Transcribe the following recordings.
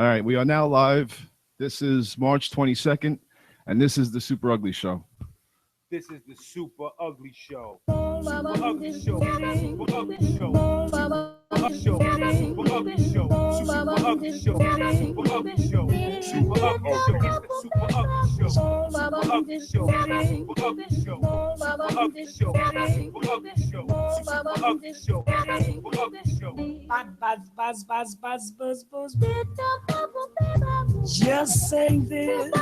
All right, we are now live. This is March 22nd, and this is the Super Ugly Show. This is the Super Ugly Show. Super Ugly Show. Super Ugly Show. Super Ugly Show. Super Ugly Show. Super Ugly Show. Super Ugly Show. Super Ugly Show. It's the Super Ugly Show. Super Ugly Show. Super Ugly Show. Super Ugly Show. Super Ugly Show. Super Ugly Show. Super Ugly Show. Buzz. Just saying this.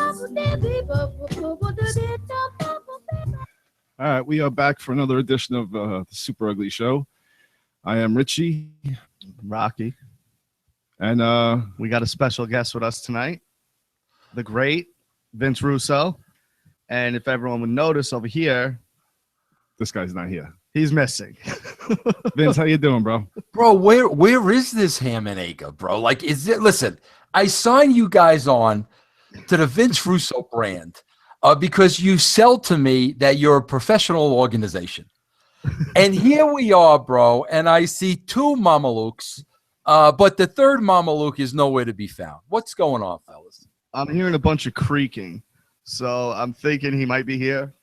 All right, we are back for another edition of the Super Ugly Show. I am Richie, Rocky, and we got a special guest with us tonight, the great Vince Russo. And if everyone would notice over here, this guy's not here. he's missing. Vince, how you doing, bro? Bro, where is this ham and egg, bro? Like, is it? Listen, I sign you guys on to the Vince Russo brand because you sell to me that you're a professional organization. And here we are, bro, and I see two Mamalukes, but the third Mamaluke is nowhere to be found. What's going on, fellas? I'm hearing a bunch of creaking, so I'm thinking he might be here.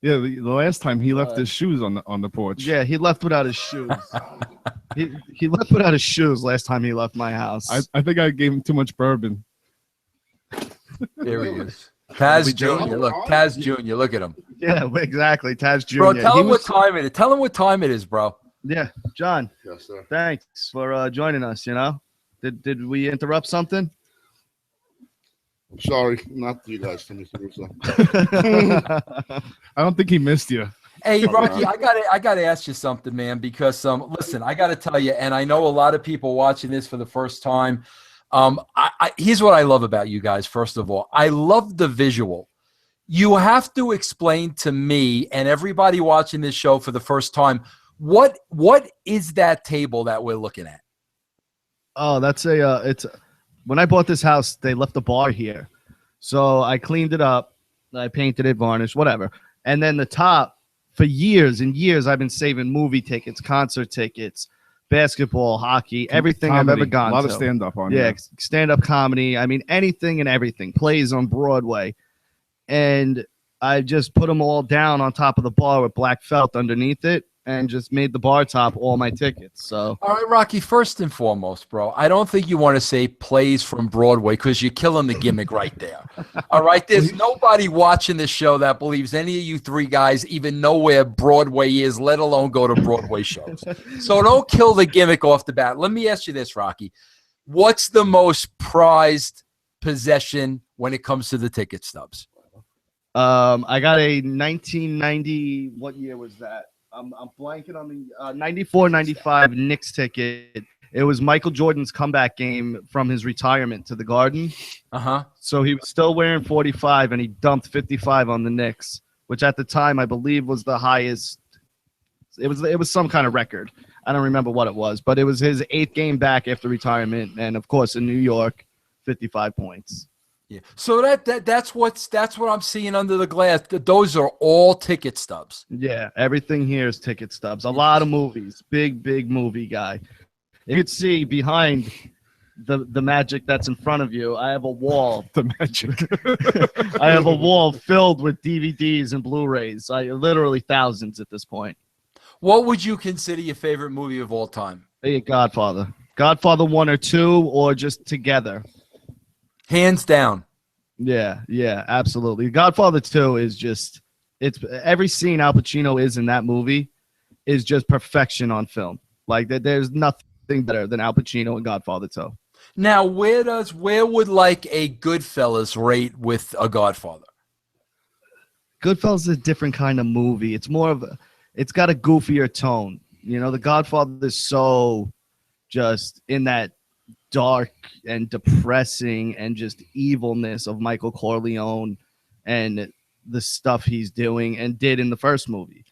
Yeah, the last time he left his shoes on the porch. Yeah, he left without his shoes. he left without his shoes last time he left my house. I think I gave him too much bourbon. There he is. Taz Jr. Look, Taz Jr. Look at him. Yeah, exactly. Taz Jr. Bro, tell him what time it is. Tell him what time it is, bro. Yeah, John. Yes, sir. Thanks for joining us. You know, did we interrupt something? I'm sorry, not you guys, Mr. Russo. I don't think he missed you. Hey, Rocky, I gotta ask you something, man, because listen, I gotta tell you, and I know a lot of people watching this for the first time. Here's what I love about you guys. First of all, I love the visual. You have to explain to me and everybody watching this show for the first time what is that table that we're looking at? Oh, that's it's when I bought this house, they left the bar here. So I cleaned it up, I painted it, varnished, whatever. And then the top, for years and years, I've been saving movie tickets, concert tickets, basketball, hockey, everything Comedy. I've ever gone to. A lot of stand-up on Yeah, there. stand-up comedy. I mean, anything and everything. Plays on Broadway. And I just put them all down on top of the bar with black felt underneath it and just made the bar top all my tickets. So, All right, Rocky, first and foremost, bro, I don't think you want to say plays from Broadway because you're killing the gimmick right there. All right, there's nobody watching this show that believes any of you three guys even know where Broadway is, let alone go to Broadway shows. So don't kill the gimmick off the bat. Let me ask you this, Rocky. What's the most prized possession when it comes to the ticket stubs? I got a 1990, what year was that? I'm blanking on the 94-95 Knicks ticket. It was Michael Jordan's comeback game from his retirement to the Garden. Uh-huh. So he was still wearing 45, and he dumped 55 on the Knicks, which at the time I believe was the highest. It was some kind of record. I don't remember what it was, but it was his 8th game back after retirement, and of course in New York, 55 points. Yeah. So that's what I'm seeing under the glass. Those are all ticket stubs. Yeah, everything here is ticket stubs. A lot of movies. Big movie guy. You can see behind the magic that's in front of you, I have a wall. The magic. I have a wall filled with DVDs and Blu-rays. Literally thousands at this point. What would you consider your favorite movie of all time? Hey, Godfather. Godfather 1 or 2 or just together. Hands down. Yeah, absolutely. Godfather 2 is just, it's every scene Al Pacino is in that movie is just perfection on film. Like there's nothing better than Al Pacino in Godfather 2. Now, where would like a Goodfellas rate with a Godfather? Goodfellas is a different kind of movie. It's more of it's got a goofier tone. You know, the Godfather is so just in that dark and depressing and just evilness of Michael Corleone and the stuff he's doing and did in the first movie.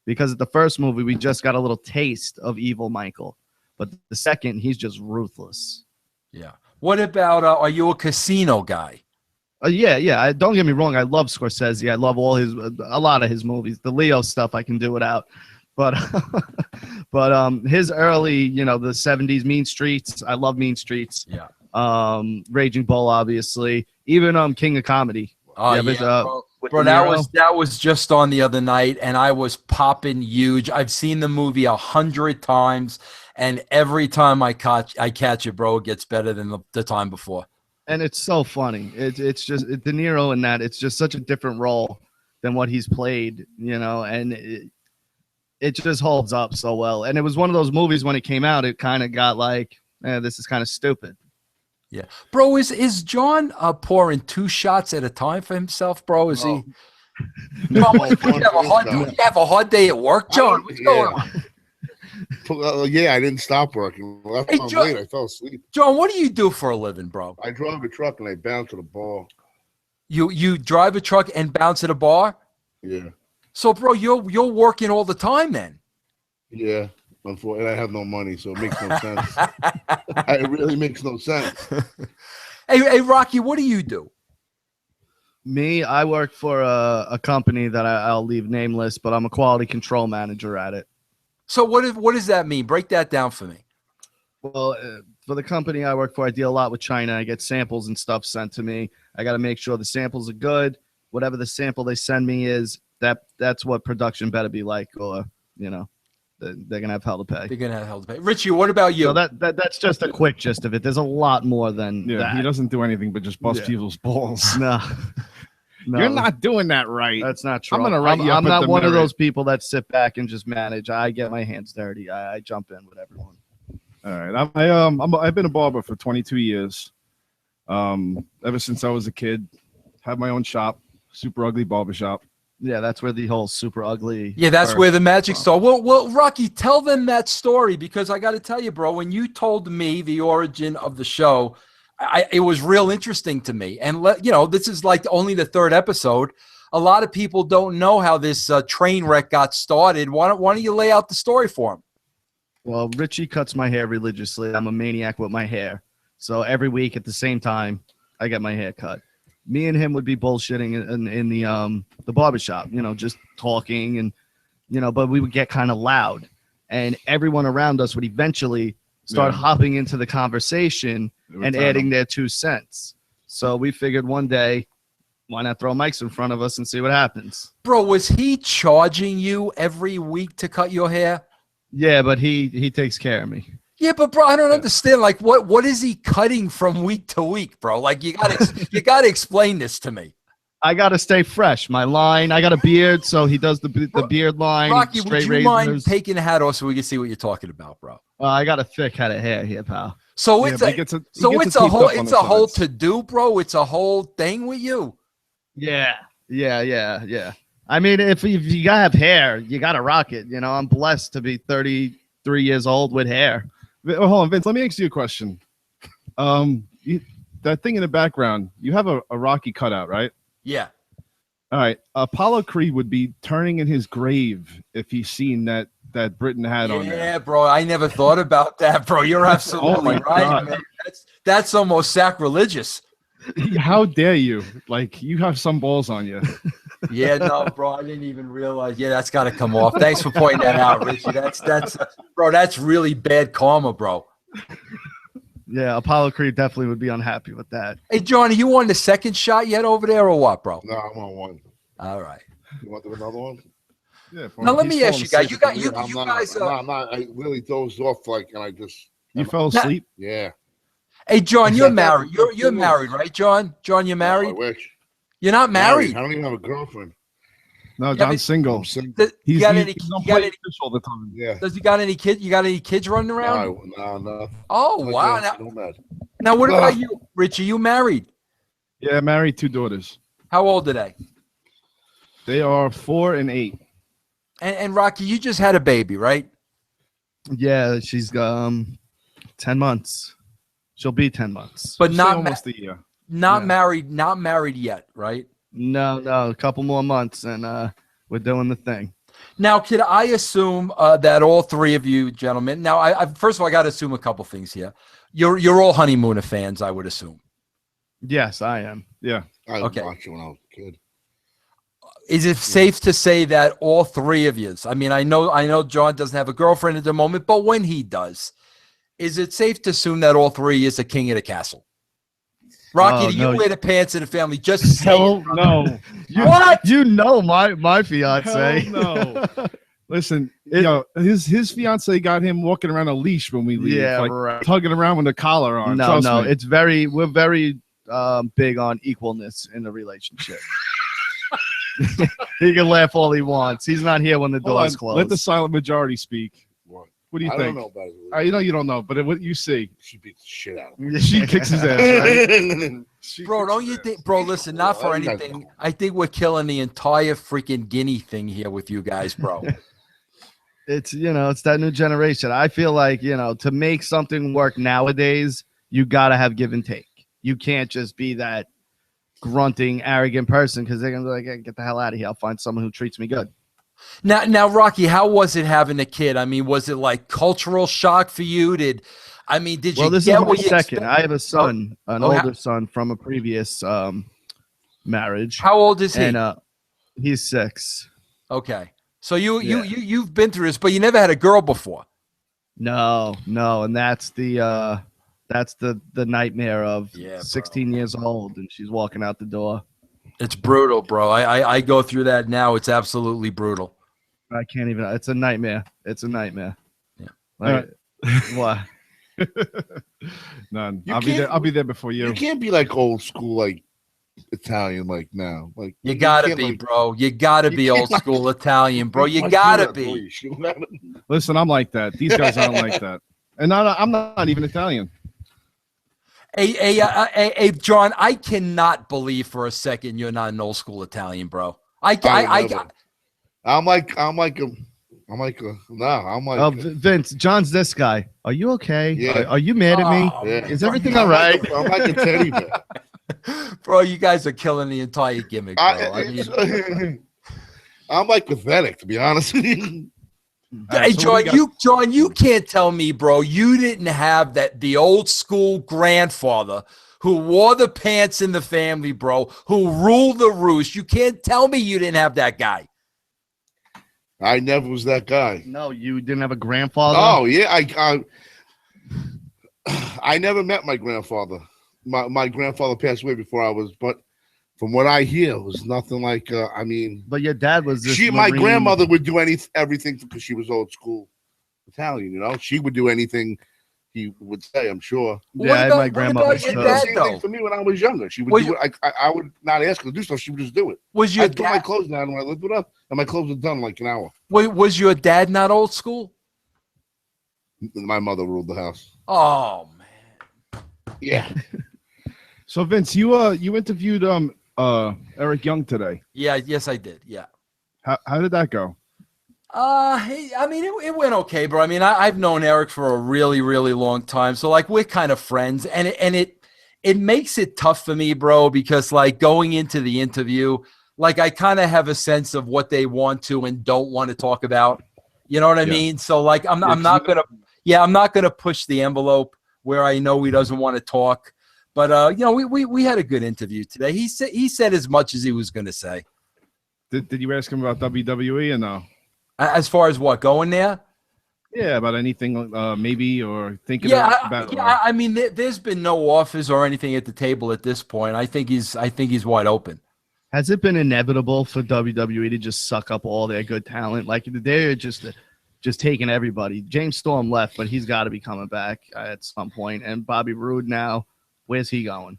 Because at the first movie, we just got a little taste of evil Michael. But the second, he's just ruthless. Yeah. What about, are you a Casino guy? Yeah. Don't get me wrong. I love Scorsese. I love a lot of his movies. The Leo stuff I can do without. But his early, you know, the 70s Mean Streets. I love Mean Streets. Yeah. Raging Bull, obviously. Even King of Comedy. Oh Yeah, yeah, but, bro. with Bro, De Niro. that was just on the other night, and I was popping huge. I've seen the movie 100 times, and every time I catch it, bro, it gets better than the time before. And it's so funny. It's just De Niro in that. It's just such a different role than what he's played, you know, and it just holds up so well. And it was one of those movies when it came out, it kind of got like, this is kind of stupid. Yeah, bro, is John pouring 2 shots at a time for himself, bro? Is he? John, what, you have a hard day at work, John? What's going on? Yeah, I didn't stop working. Last Hey, time John- late, I fell asleep. John, what do you do for a living, bro? I drove a truck and I bounced to the ball. You drive a truck and bounce at a bar? Yeah, So, bro, you're working all the time then. yeah. Unfortunately, I have no money, so it makes no sense. It really makes no sense. Hey, Rocky, what do you do? Me, I work for a company that I'll leave nameless, but I'm a quality control manager at it. So what does that mean? Break that down for me. Well, for the company I work for, I deal a lot with China. I get samples and stuff sent to me. I got to make sure the samples are good. Whatever the sample they send me is, that's what production better be like, or, you know, they're going to have hell to pay. They're gonna have hell to pay. Richie, what about you? So that's just a quick gist of it. There's a lot more than Yeah, that. he doesn't do anything but just bust Yeah. people's balls. No. No, You're not doing that right. That's not true. I'm gonna write you up I'm at not the one of Merit. those people that sit back and just manage. I get my hands dirty. I jump in with everyone. All right, I've been a barber for 22 years. Ever since I was a kid, had my own shop, Super Ugly Barbershop. Yeah, that's where the whole super ugly. Yeah, that's birth- where the magic started. Well, Rocky, tell them that story, because I got to tell you, bro, when you told me the origin of the show, it was real interesting to me. And this is like only the 3rd episode. A lot of people don't know how this train wreck got started. Why don't you lay out the story for them? Well, Richie cuts my hair religiously. I'm a maniac with my hair. So every week at the same time, I get my hair cut. Me and him would be bullshitting in the barbershop, you know, just talking and, you know, but we would get kind of loud. And everyone around us would eventually start hopping into the conversation and adding their 2 cents. So we figured one day, why not throw mics in front of us and see what happens? Bro, was he charging you every week to cut your hair? Yeah, but he takes care of me. Yeah, but bro, I don't understand. Like, what is he cutting from week to week, bro? Like, you gotta explain this to me. I gotta stay fresh. My line, I got a beard, so he does the beard line. Rocky, would straight you mind razors. taking the hat off so we can see what you're talking about, bro? I got a thick head of hair here, pal. So Yeah, it's but a, he gets a whole teased up on it's the a whole sides. to do, bro. It's a whole thing with you. Yeah. I mean, if you gotta have hair, you gotta rock it. You know, I'm blessed to be 33 years old with hair. Oh, hold on, Vince. Let me ask you a question. That thing in the background, you have a Rocky cutout, right? Yeah. All right. Apollo Creed would be turning in his grave if he's seen that Britain hat on there. Yeah, bro. I never thought about that, bro. You're absolutely my right, God. man. That's almost sacrilegious. How dare you? Like, you have some balls on you. Yeah, no, bro. I didn't even realize. Yeah, that's got to come off. Thanks for pointing that out, Richie. That's bro. That's really bad karma, bro. Yeah, Apollo Creed definitely would be unhappy with that. Hey, Johnny, you on the second shot yet over there or what, bro? No, I'm on one. All right. You want to do another one? Yeah. Now let me ask you guys. You got I'm you not, guys. I'm not. I really dozed off and I just. You fell asleep? Yeah. Hey, John, you're married. You're married, right, John? John, you're No, I married. wish. You're not married. I don't even have a girlfriend. No, Yeah, John's but- single. I'm single. Does He's you got he- any? he's You on got any? PlayStation all the time. Yeah. Does you got any kids? You got any kids running around? No. Oh Like wow! that, Now, nomad. now what No. about you, Richie? You married? Yeah, married, 2 daughters. How old are they? They are 4 and 8. And Rocky, you just had a baby, right? Yeah, she's 10 months. She'll be 10 months. But Say not almost a year. not Yeah. married, not married yet, right? No, a couple more months, and we're doing the thing. Now, could I assume that all 3 of you gentlemen? Now, I first of all, I got to assume a couple things here. You're all Honeymooner fans, I would assume. Yes, I am. Yeah. I Okay. watched it when I was a kid. is it safe to say that all three of you, I mean, I know John doesn't have a girlfriend at the moment, but when he does, is it safe to assume that all three is the king of the castle? Rocky, do you wear the pants in the family? Just say Hell no. What? You know my fiance. Hell no. Listen, his fiance got him walking around a leash when we leave, Yeah, like right. tugging around with a collar on. No, Trust me. we're very big on equalness in the relationship. He can laugh all he wants. He's not here when the Hold door's on, closed. let the silent majority speak. What? What do you I think? don't know about it. You know you don't know, but what you see, She beats the shit out of him. she kicks his ass. Right? Bro, don't you think, bro, listen, not for anything. I think we're killing the entire freaking guinea thing here with you guys, bro. It's it's that new generation. I feel like to make something work nowadays, you gotta have give and take. You can't just be that grunting, arrogant person because they're gonna be like, hey, get the hell out of here. I'll find someone who treats me good. Now, Rocky, how was it having a kid? I mean, was it like cultural shock for you? Did Well, you this get is my what you second. expected? I have a son, an Oh, older son from a previous marriage. How old is he? And he's 6. Okay, so you've been through this, but you never had a girl before. No, and that's the nightmare of 16 years old and she's walking out the door. It's brutal, bro. I go through that now. It's absolutely brutal. I can't even. It's a nightmare. It's a nightmare. Yeah. Like, what? None. You I'll be there. can't- I'll be there before you. You can't be like old school, like Italian, like now. Like You gotta can't, be, like- bro. You gotta You be can't, old like- school Italian, bro. You My gotta shoe be. out, shoe out. Listen, I'm like that. These guys aren't like that, and I'm not even Italian. Hey, John, I cannot believe for a second you're not an old school Italian, bro. I'm like Vince, John's this guy. Are you okay? Yeah. Are you mad at me? Oh, Yeah. Is everything all right? I'm like a teddy bear. bro, you guys are killing the entire gimmick, bro. I'm like pathetic, to be honest with you. Hey, So what do John, you can't tell me, bro, you didn't have the old school grandfather who wore the pants in the family, bro, who ruled the roost. You can't tell me you didn't have that guy. I never was that guy. No, you didn't have a grandfather. Oh yeah, I never met my grandfather. My grandfather passed away before I was, but from what I hear, it was nothing like. But your dad was this my Marine- grandmother would do everything because she was old school Italian. She would do anything he would say. I'm sure. Yeah, my grandmother. What about She your did the dad, same though? thing for me when I was younger. She would Was do it. I would not ask her to do stuff. She would just do it. Was your I'd put my dad? clothes down when I lived with her, and my clothes were done in like an hour. Was your dad not old school? My mother ruled the house. Oh man. Yeah. So Vince, you interviewed Eric Young today. Yeah. Yes, I did. Yeah. How did that go? I mean, it went okay, bro. I mean, I've known Eric for a really, really long time. So like we're kind of friends, and it makes it tough for me, bro, because like going into the interview, like I kind of have a sense of what they want to and don't want to talk about. You know what I mean? So like I'm not gonna push the envelope where I know he doesn't want to talk. But we had a good interview today. He said as much as he was gonna say. Did you ask him about WWE or no? As far as what, going there? Yeah, about anything maybe or thinking about. I mean, there's been no offers or anything at the table at this point. I think he's wide open. Has it been inevitable for WWE to just suck up all their good talent? Like they're just taking everybody. James Storm left, but he's got to be coming back at some point. And Bobby Roode now, where's he going?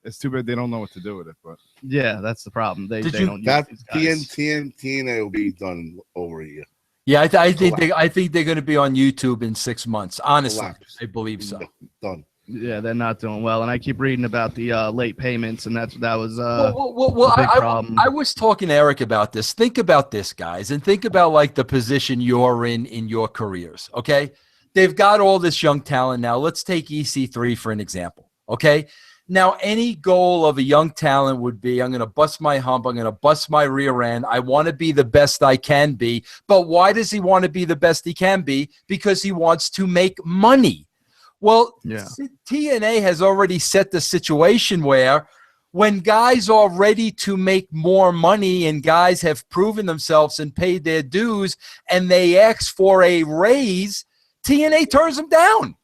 It's too bad they don't know what to do with it, but Yeah, that's the problem. They Did you- don't use That these guys. TNA will be done over a year. Yeah, I think they're going to be on YouTube in 6 months. Honestly, Collapse. I believe so. Done. Yeah, they're not doing well. And I keep reading about the late payments, and that was Well, a big problem. I was talking to Eric about this. Think about this, guys, and think about like the position you're in your careers. Okay, they've got all this young talent now. Let's take EC3 for an example. Okay, now any goal of a young talent would be, I'm going to bust my hump, I'm going to bust my rear end. I want to be the best I can be. But why does he want to be the best he can be? Because he wants to make money. Well, Yeah. TNA has already set the situation where When guys are ready to make more money and guys have proven themselves and paid their dues and they ask for a raise, TNA turns them down.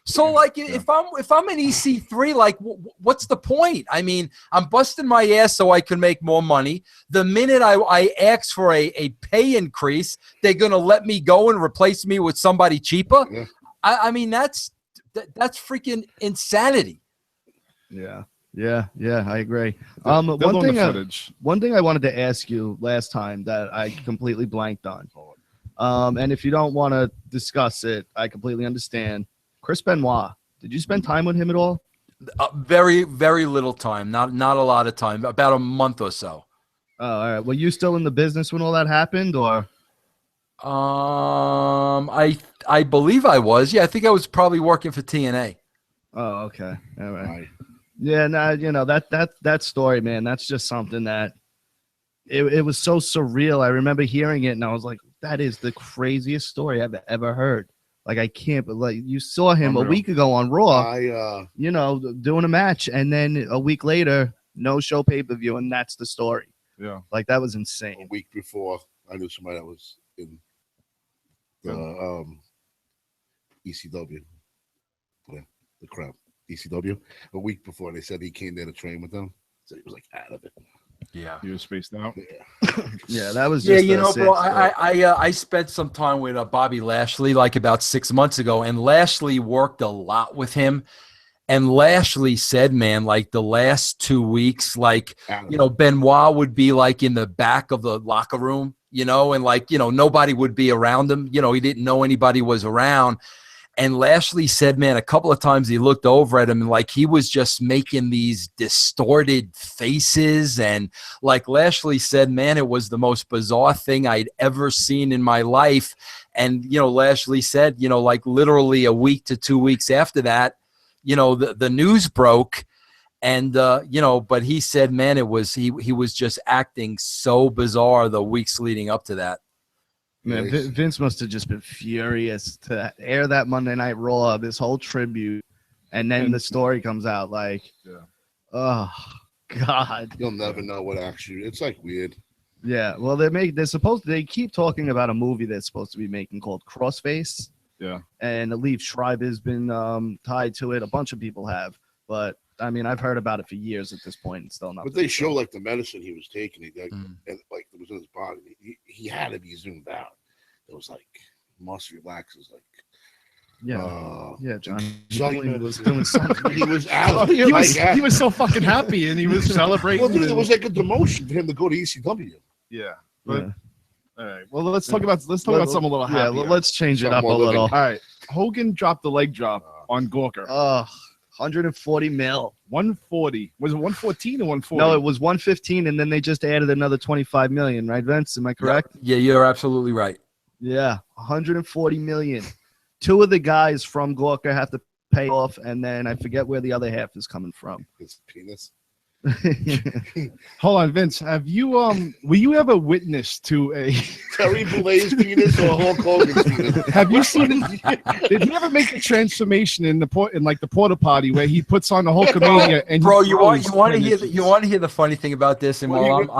So like if I'm an EC3, like what's the point? I mean, I'm busting my ass so I can make more money. The minute I ask for a pay increase, they're gonna let me go and replace me with somebody cheaper. Yeah. I mean that's freaking insanity. Yeah, I agree. They'll One own the thing, footage. one thing I wanted to ask you last time that I completely blanked on. And if you don't want to discuss it, I completely understand. Chris Benoit, did you spend time with him at all? Very, very little time. Not a lot of time. About a month or so. Oh, all right. Were you still in the business when all that happened, or? I believe I was. Yeah, I think I was probably working for TNA. Oh, okay. All right. Yeah, no, you know, that story, man, that's just something that it was so surreal. I remember hearing it and I was like, that is the craziest story I've ever heard. Like, I can't, but like, you saw him Unreal. a week ago on Raw, I doing a match, and then a week later, no show pay-per-view, and that's the story. Yeah. Like, that was a insane. week before I knew somebody that was in the ECW. Yeah, the crowd. ECW. A week before they said he came there to train with them. So he was like out of it. Yeah. You were spaced out. Yeah. Yeah, that was Yeah, just you know, sick bro, story. I spent some time with Bobby Lashley like about 6 months ago, and Lashley worked a lot with him. And Lashley said, man, like the last 2 weeks, like, you know, Benoit would be like in the back of the locker room, you know, and like, you know, nobody would be around him. You know, he didn't know anybody was around. And Lashley said, man, a couple of times he looked over at him and like he was just making these distorted faces. And like Lashley said, man, it was the most bizarre thing I'd ever seen in my life. And, you know, Lashley said, you know, like literally a week to 2 weeks after that, you know, the news broke. And, you know, but he said, man, it was he was just acting so bizarre the weeks leading up to that. Man, Vince must have just been furious to air that Monday Night Raw, this whole tribute, and then the story comes out. Like, oh God, You'll never know what actually. It's like weird. Yeah, well, they keep talking about a movie they're supposed to be making called Crossface. Yeah, and Liev Schreiber's been tied to it. A bunch of people have, but I mean, I've heard about it for years at this point, and still not. But they show like the medicine he was taking, and like it was in his body. He had to be zoomed out. It was like must relax. It was like John Johnny was doing something. he was out. he was so fucking happy, and he was celebrating. Well, dude, it was like a demotion for him to go to ECW. Yeah, but all right. Well, let's talk about something a little happier. Yeah, let's change it up a Something little. All right, Hogan dropped the leg drop on Gawker. 140 mil. 140. Was it 114 or 140? No, it was 115, and then they just added another 25 million, right, Vince? Am I correct? Yeah, you're absolutely right. Yeah, 140 million. Two of the guys from Gawker have to pay off, and then I forget where the other half is coming from. His penis. Hold on, Vince. Have you were you ever witness to a Terry Bollay's penis or Hulk Hogan's penis? Have you seen did he ever make the transformation in the porta potty where he puts on the Hulkamania and bro, he you want to throws hear the funny thing about this? And Well,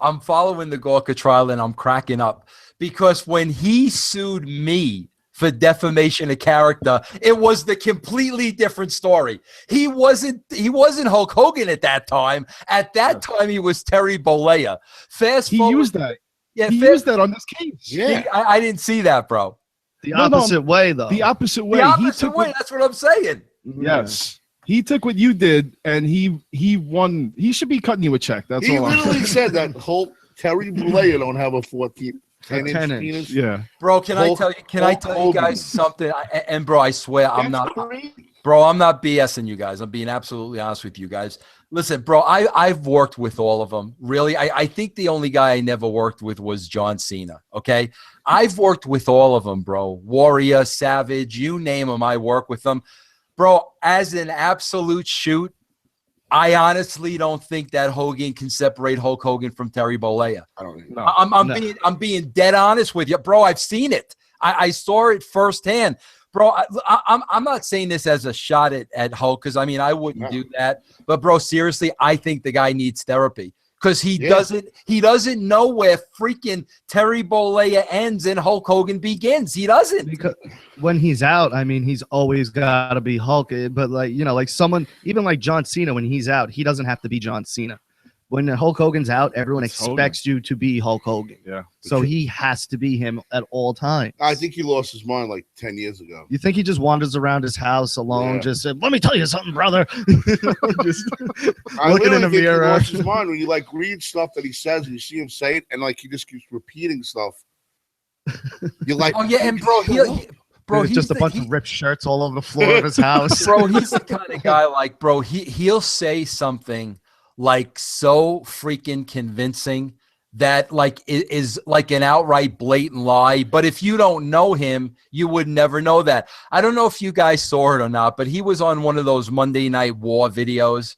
I'm following the Gawker trial and I'm cracking up because when he sued me for defamation of character, it was the completely different story. He wasn't Hulk Hogan at that time. At that time, he was Terry Bollea. He used that. Yeah, he used that on this case. Yeah. I didn't see that, bro. The opposite way, though. The opposite way. The opposite way. That's what I'm saying. Yes. He took what you did and he won. He should be cutting you a check. That's He all I'm literally saying. said that Terry Bollea don't have a 10 inch 10 inch. penis. Yeah. Bro, can I tell you guys something? And bro, I swear I'm not BSing you guys. I'm being absolutely honest with you guys. Listen, bro, I've worked with all of them. Really, I think the only guy I never worked with was John Cena. Okay, I've worked with all of them, bro. Warrior, Savage, you name them, I work with them, bro. As an absolute shoot, I honestly don't think that Hogan can separate Hulk Hogan from Terry Bollea. I don't think. No. I'm being dead honest with you, bro. I've seen it. I saw it firsthand. bro, I'm not saying this as a shot at Hulk, because I mean I wouldn't do that. But bro, seriously, I think the guy needs therapy. Because he doesn't know where freaking Terry Bollea ends and Hulk Hogan begins. He doesn't. Because when he's out, I mean, he's always got to be Hulk. But like, you know, like someone, even like John Cena, when he's out, he doesn't have to be John Cena. When Hulk Hogan's out, everyone expects you to be Hulk Hogan. Yeah. So he has to be him at all times. I think he lost his mind like 10 years ago. You think he just wanders around his house alone, just said, "Let me tell you something, brother." Just looking in the mirror. He lost his mind when you like read stuff that he says and you see him say it, and like he just keeps repeating stuff. You're like, oh yeah, and bro, he's just a bunch of ripped shirts all over the floor of his house. Bro, he's the kind of guy like, bro, he'll say something like so freaking convincing that like is like an outright blatant lie. But if you don't know him, you would never know that. I don't know if you guys saw it or not, but he was on one of those Monday Night War videos,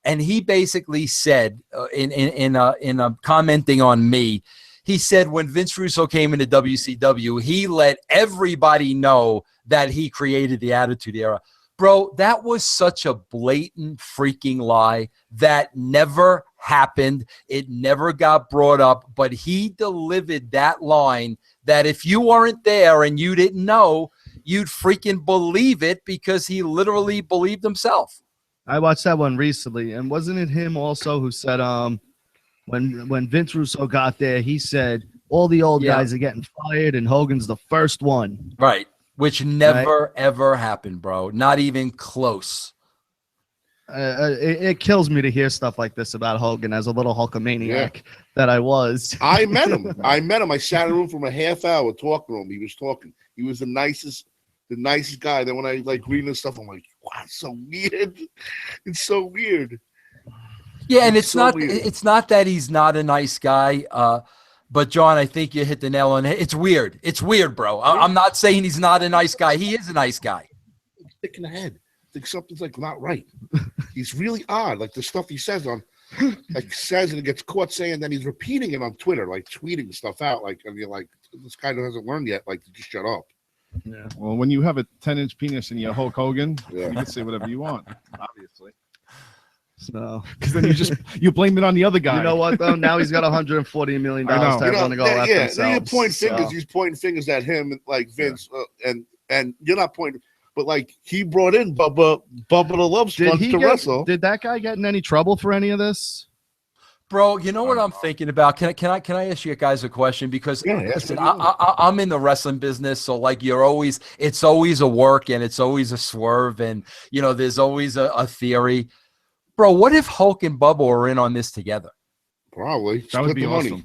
and he basically said in commenting on me, he said when Vince Russo came into WCW, he let everybody know that he created the Attitude Era. Bro, that was such a blatant freaking lie that never happened. It never got brought up, but he delivered that line that if you weren't there and you didn't know, you'd freaking believe it because he literally believed himself. I watched that one recently, and wasn't it him also who said when Vince Russo got there, he said all the old guys are getting fired and Hogan's the first one. Right. Which never, ever happened, bro. Not even close. It kills me to hear stuff like this about Hogan as a little Hulkamaniac that I was. I met him. I sat in a room for a half hour talking to him. He was talking. He was the nicest guy. Then when I like reading this stuff, I'm like, wow, it's so weird. It's so weird. Yeah, and it's not that he's not a nice guy. But John, I think you hit the nail on it. It's weird. It's weird, bro. I'm not saying he's not a nice guy. He is a nice guy. Thick in the head. I think something's like not right. He's really odd. Like the stuff he says and it gets caught saying, then he's repeating it on Twitter, like tweeting stuff out. Like, and you're like, this guy hasn't learned yet. Like, just shut up. Yeah. Well, when you have a 10-inch penis and you're Hulk Hogan, you can say whatever you want, obviously. So, because then you blame it on the other guy. You know what though? Now he's got $140 million to everyone to go after themselves. He's pointing fingers at him, like Vince, and you're not pointing, but like he brought in Bubba the Love Sponge to wrestle. Did that guy get in any trouble for any of this? Bro, you know what I'm thinking about? Can I ask you guys a question? Because listen, I'm in the wrestling business, so like it's always a work and it's always a swerve, and you know there's always a theory. Bro, what if Hulk and Bubba were in on this together? Probably. That would be awesome.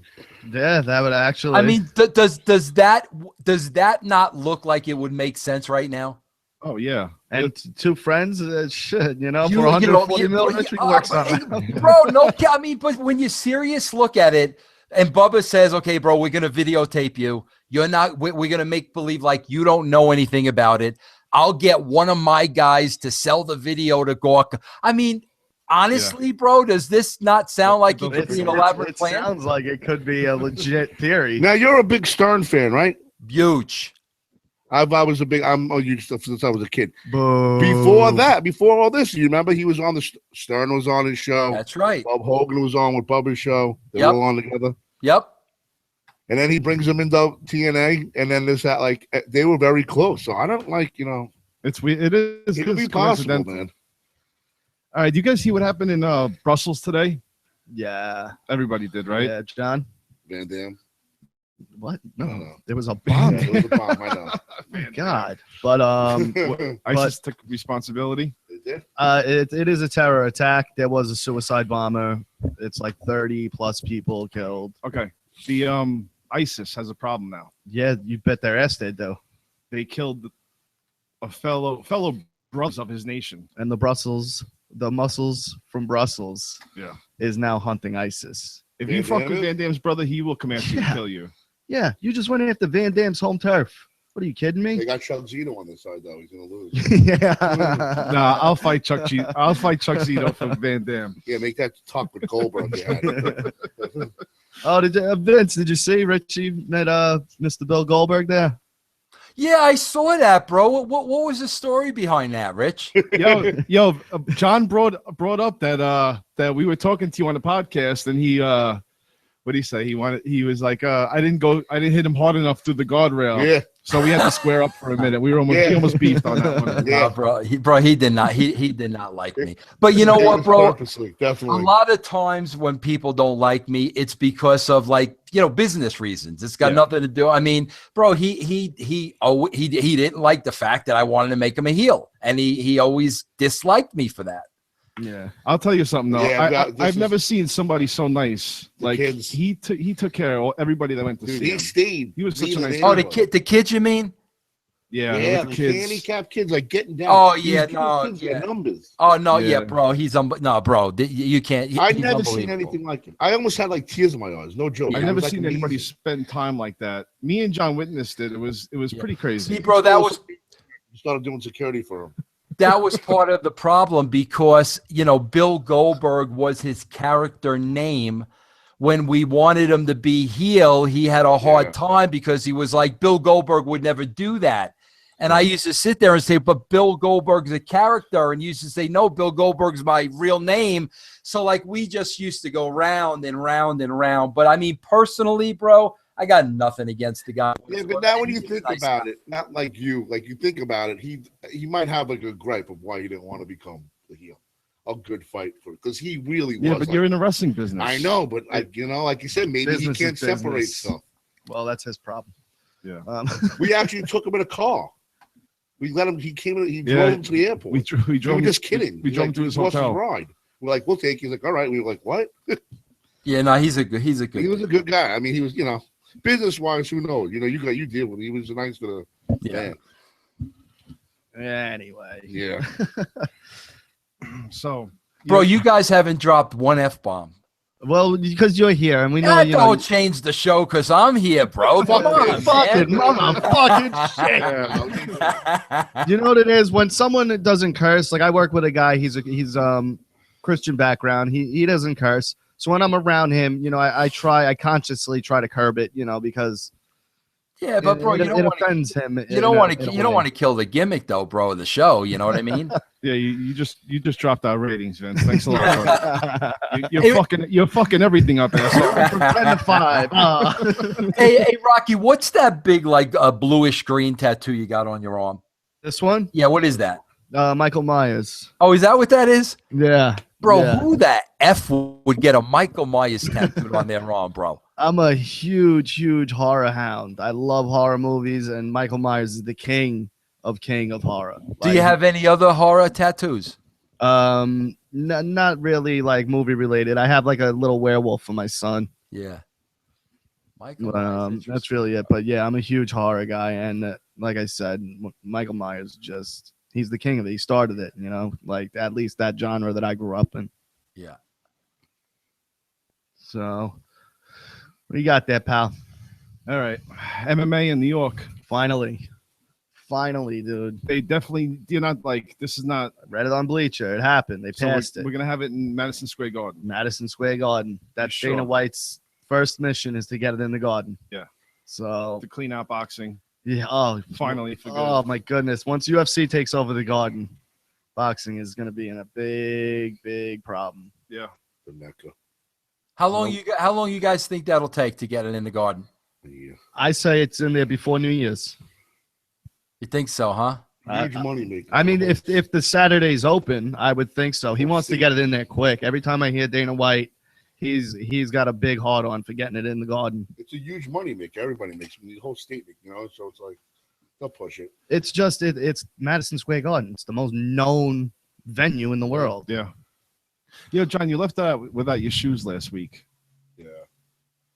Yeah, that would actually. I mean, does that not look like it would make sense right now? Oh yeah, and two friends, shit, you know, for 140 million, we can work something. Bro, no, I mean, but when you serious look at it, and Bubba says, "Okay, bro, we're gonna videotape you. You're not. We're gonna make believe like you don't know anything about it. I'll get one of my guys to sell the video to Gorka." I mean. Honestly, bro, does this not sound like it could be an elaborate plan? It sounds like it could be a legit theory. Now, you're a big Stern fan, right? Huge. I'm a huge stuff since I was a kid. Boo. Before all this, you remember he was on Stern was on his show. That's right. Bob Hogan was on with Bubba's show. They were all on together. Yep. And then he brings them into TNA, and then there's that like they were very close. So I don't like it's weird. It could be possible, man. All right, do you guys see what happened in Brussels today? Yeah. Everybody did, right? Yeah, John? Van Dam. What? No. There was a bomb. There was a bomb, I know. Oh, God. But ISIS took responsibility? They did? It is a terror attack. There was a suicide bomber. It's like 30 plus people killed. Okay. The ISIS has a problem now. Yeah, you bet their ass they do. They killed a fellow brothers of his nation. And the muscles from Brussels is now hunting ISIS. If you fuck with Van Dam's brother, he will come after you and kill you. Yeah, you just went after Van Dam's home turf. What are you kidding me? They got Chuck Zito on this side, though. He's going to lose. Yeah. Nah, I'll fight Chuck Zito for Van Dam. Yeah, make that talk with Goldberg. Oh, Vince, did you see Richie met Mr. Bill Goldberg there? Yeah, I saw that, bro. What was the story behind that, Rich? John brought up that we were talking to you on the podcast, and he what did he say? He was like, I didn't hit him hard enough through the guardrail. Yeah. So we had to square up for a minute. We almost beefed on that one. Yeah. He did not. He did not like me. But you know what, bro? Purposely, definitely. A lot of times when people don't like me, it's because of business reasons. It's got nothing to do. I mean, bro, he didn't like the fact that I wanted to make him a heel, and he always disliked me for that. Yeah, I'll tell you something though. Yeah, I've never seen somebody so nice. Like kids. he took care of everybody that went to Dude, see he him. stayed. He was such a nice. Oh, the kids, you mean? Yeah, Yeah, with the kids. handicapped kids like getting down. Oh, These yeah, kids no, get yeah. numbers. Oh no, Yeah. bro. No, bro. You can't. I've he's never seen unbelievable. anything like it. I almost had like tears in my eyes. No joke. I've It never was, like, seen anybody amazing. spend time like that. Me and John witnessed it. It was pretty crazy. See, bro, that was Started doing security for him. that was part of the problem because Bill Goldberg was his character name. When we wanted him to be heel, he had a hard time because he was like, Bill Goldberg would never do that. And I used to sit there and say, but Bill Goldberg's a character. And he used to say, no, Bill Goldberg's my real name. So we just used to go round and round and round. But I mean, personally, bro, I got nothing against the guy. Yeah, but now when you think about it, not like you think about it, he might have like a gripe of why he didn't want to become the heel. A good fight for it because he really was. Yeah, but you're in the wrestling business. I know, but like you said, maybe Business he can't is separate business. stuff. Well, that's his problem. Yeah. We actually took him in a car. We let him. He came in. He drove him to the airport. We We were just kidding. We drove him to his lost hotel. ride. We're like, we'll take you. He's like, all right. We were like, what? Yeah, no, he's a good. He was a good guy. I mean, he was, business wise, who knows? You deal with. He was nice to the Yeah. Anyway. Yeah. So, Bro, you guys haven't dropped one F-bomb. Well, because you're here, and we know That you don't change the show because I'm here, bro. Come on, fucking man. motherfucking shit. You know what it is when someone doesn't curse. Like I work with a guy. He's Christian background. He doesn't curse. So when I'm around him, I consciously try to curb it. Because Yeah, but bro, you don't want to offends him. you don't want to kill the gimmick though, bro, of the show. You know what I mean? yeah, you just dropped our ratings, Vince. Thanks a lot. You're fucking everything up there. So. From 10 to 5. hey, Rocky, what's that big bluish green tattoo you got on your arm? This one? Yeah, what is that? Michael Myers. Oh, is that what that is? Yeah. Bro, yeah. who the F would get a Michael Myers tattooed on their arm, bro? I'm a huge horror hound. I love horror movies, and Michael Myers is the king of horror. Do you have any other horror tattoos? Not really like movie related. I have like a little werewolf for my son. Yeah. Michael Myers, That's really it. But yeah, I'm a huge horror guy, and like I said, Michael Myers he's the king of it. He started it, like at least that genre that I grew up in. Yeah. So, what do you got there, pal? All right, MMA in New York. Finally, dude. They definitely. You're not like this is not. I read it on Bleacher. It happened. They passed We're gonna have it in Madison Square Garden. Madison Square Garden. That's Sure. Dana White's first mission is to get it in the Garden. Yeah. So To clean out boxing. yeah. Oh, Finally. For good. oh my goodness. Once UFC takes over the Garden, boxing is going to be in a big problem. Yeah. The Mecca. How long you guys think that'll take to get it in the Garden? Yeah. I say it's in there before New Year's. You think so, huh? Huge money maker. I mean, if the Saturday's open, I would think so. He wants to get it in there quick. Every time I hear Dana White, he's got a big heart on for getting it in the Garden. It's a huge money maker. Everybody makes the whole state, so it's like they'll push it. It's just it's Madison Square Garden. It's the most known venue in the world. Yeah. John, you left out without your shoes last week. Yeah.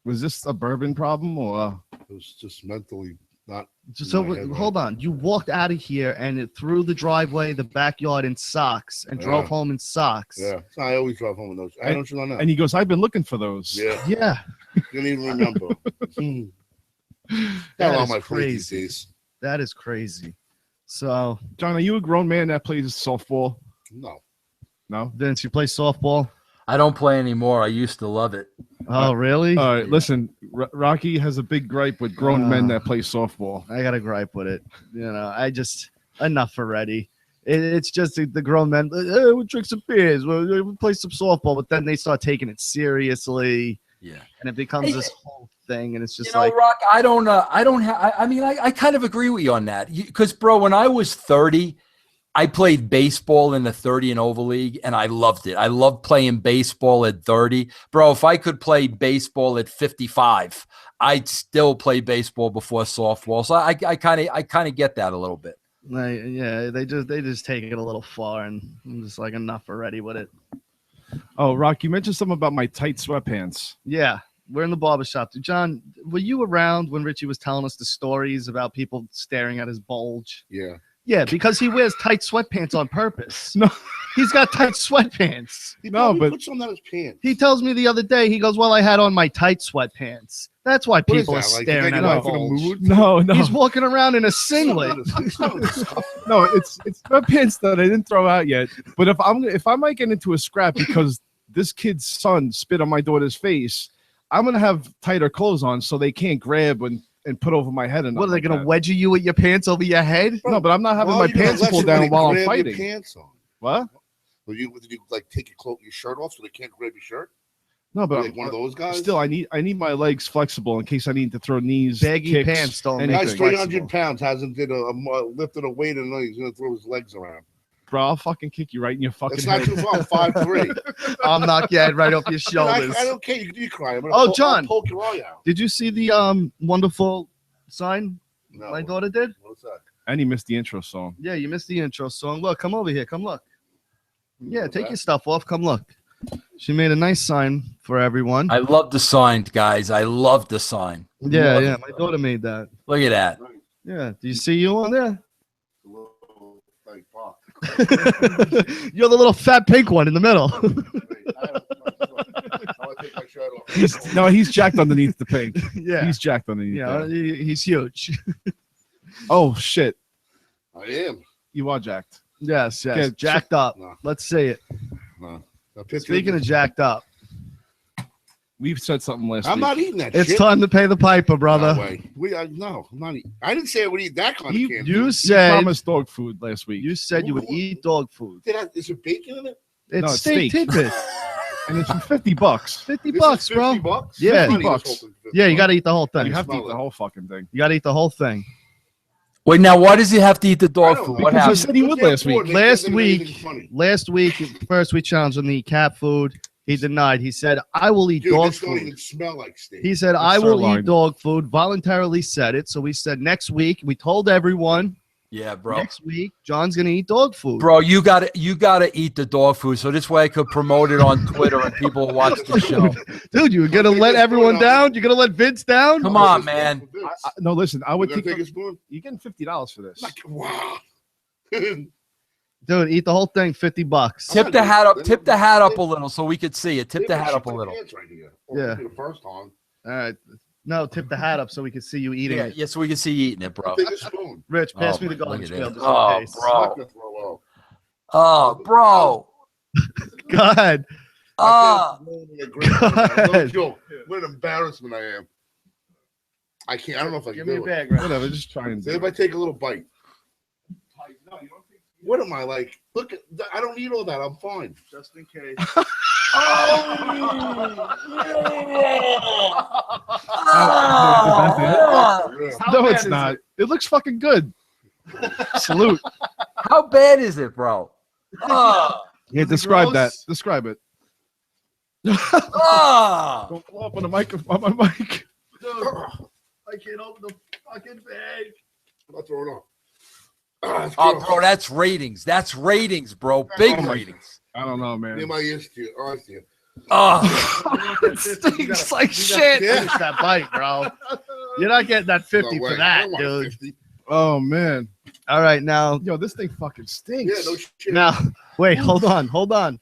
Was this a bourbon problem or? It was just mentally not. So in my head, hold on. You walked out of here and through the driveway, the backyard in socks, and drove Yeah. home in socks. Yeah. So I always drive home with those. I don't know. And he goes, I've been looking for those. Yeah. Yeah. Didn't even remember. That Got on is my plate these crazy. days. That is crazy. So, John, are you a grown man that plays softball? No. No. Vince, you play softball? I don't play anymore. I used to love it. Oh, really? All right, listen. Rocky has a big gripe with grown men that play softball. I got a gripe with it. You know, enough already. It's just the grown men. We'll drink some beers. We'll play some softball, but then they start taking it seriously. Yeah, and it becomes this whole thing, and it's just Rock. I kind of agree with you on that because, bro, when I was 30. I played baseball in the 30 and over league, and I loved it. I loved playing baseball at 30. Bro, if I could play baseball at 55, I'd still play baseball before softball. So I kind of get that a little bit. They just take it a little far, and I'm just like, enough already with it. Oh, Rock, you mentioned something about my tight sweatpants. Yeah, we're in the barbershop. John, were you around when Richie was telling us the stories about people staring at his bulge? Yeah. Yeah, because he wears tight sweatpants on purpose. No, he's got tight sweatpants. But puts on his pants. He tells me the other day, he goes, well, I had on my tight sweatpants. That's why people are staring at my bulge. No. He's walking around in a singlet. No, it's sweatpants that I didn't throw out yet. But if I might get into a scrap because this kid's son spit on my daughter's face, I'm gonna have tighter clothes on so they can't grab and put over my head. And what are they going to wedge you with your pants over your head? No, but I'm not having my pants pulled down while I'm fighting. Pants on. What? Did you like take your shirt off so they can't grab your shirt? No, but like one of those guys. Still, I need my legs flexible in case I need to throw knees. Baggy kicks, pants don't. anything. Guy's 300 pounds, hasn't lifted a weight, and he's gonna throw his legs around. Bro, I'll fucking kick you right in your fucking head. It's not too far. 5'3". I'll knock your head right off your shoulders. I don't care. You cry. John, I'll poke your eye out. Did you see the wonderful sign my daughter did? What's that? And you missed the intro song. Yeah, you missed the intro song. Look, come over here. Come look. Yeah, take your stuff off. Come look. She made a nice sign for everyone. I love the sign, guys. I love the sign. Yeah. My daughter made that. Look at that. Yeah. Do you see you on there? You're the little fat pink one in the middle. He's jacked underneath the pink. Yeah, he's jacked underneath. Yeah, he's huge. Oh shit! I am. You are jacked. Yes. Jacked up. No. Let's say it. No. Speaking of jacked up, we've said something last week. I'm not eating that. It's shit. time to pay the piper, brother. No way. I'm not eating. I didn't say I would eat that kind of candy. You said promised dog food last week. You said you would eat dog food. Is there bacon in it? It's steak tidbits. And it's for $50. $50, bro. $50? Yeah. $50. Yeah, you got to eat the whole thing. You have to eat the whole fucking thing. You got to eat the whole thing. Wait, now why does he have to eat the dog food? What Because I happened? said he would last week. Last week, first we challenged him to eat cat food. He denied. He said, I will eat dog this don't food. even smell like steak. He said, I will eat dog food. Voluntarily said it. So we said next week. We told everyone. Yeah, bro. Next week, John's gonna eat dog food. Bro, you gotta eat the dog food. So this way I could promote it on Twitter and people will watch the show. Dude, you're gonna let everyone down? You're gonna let Vince down? Come on, man. No, listen, I would take a spoon. You're getting $50 for this. Wow. Dude, eat the whole thing, $50. Tip the hat up. Tip the hat up a little so we could see it. Tip the hat up a little. Yeah. The first time. All right. No, tip the hat up so we can see you eating it. Yeah, so we can see you eating it, bro. Take a spoon. Rich, pass me the garbage pail. Oh, bro. Oh, bro. Go ahead. No joke. What an embarrassment I am. I can't. I don't know if I can Give me a do it. bag, right? Whatever, just try and Say if I take a little bite. What am I like? Look, I don't need all that. I'm fine. Just in case. No, it's not. It looks fucking good. Salute. How bad is it, bro? Yeah, describe that. Describe it. Don't blow up on the mic. On my mic. Dude, I can't open the fucking bag. I'll throw it on. Oh, bro, that's ratings. That's ratings, bro. Big ratings. I don't know, man. Near my ears to you. Oh, I see it. It stinks like shit. Finish that bite, bro. You're not getting that 50 for that, dude. 50. Oh, man. All right, now. Yo, this thing fucking stinks. Yeah, no shit. Now, wait, hold on.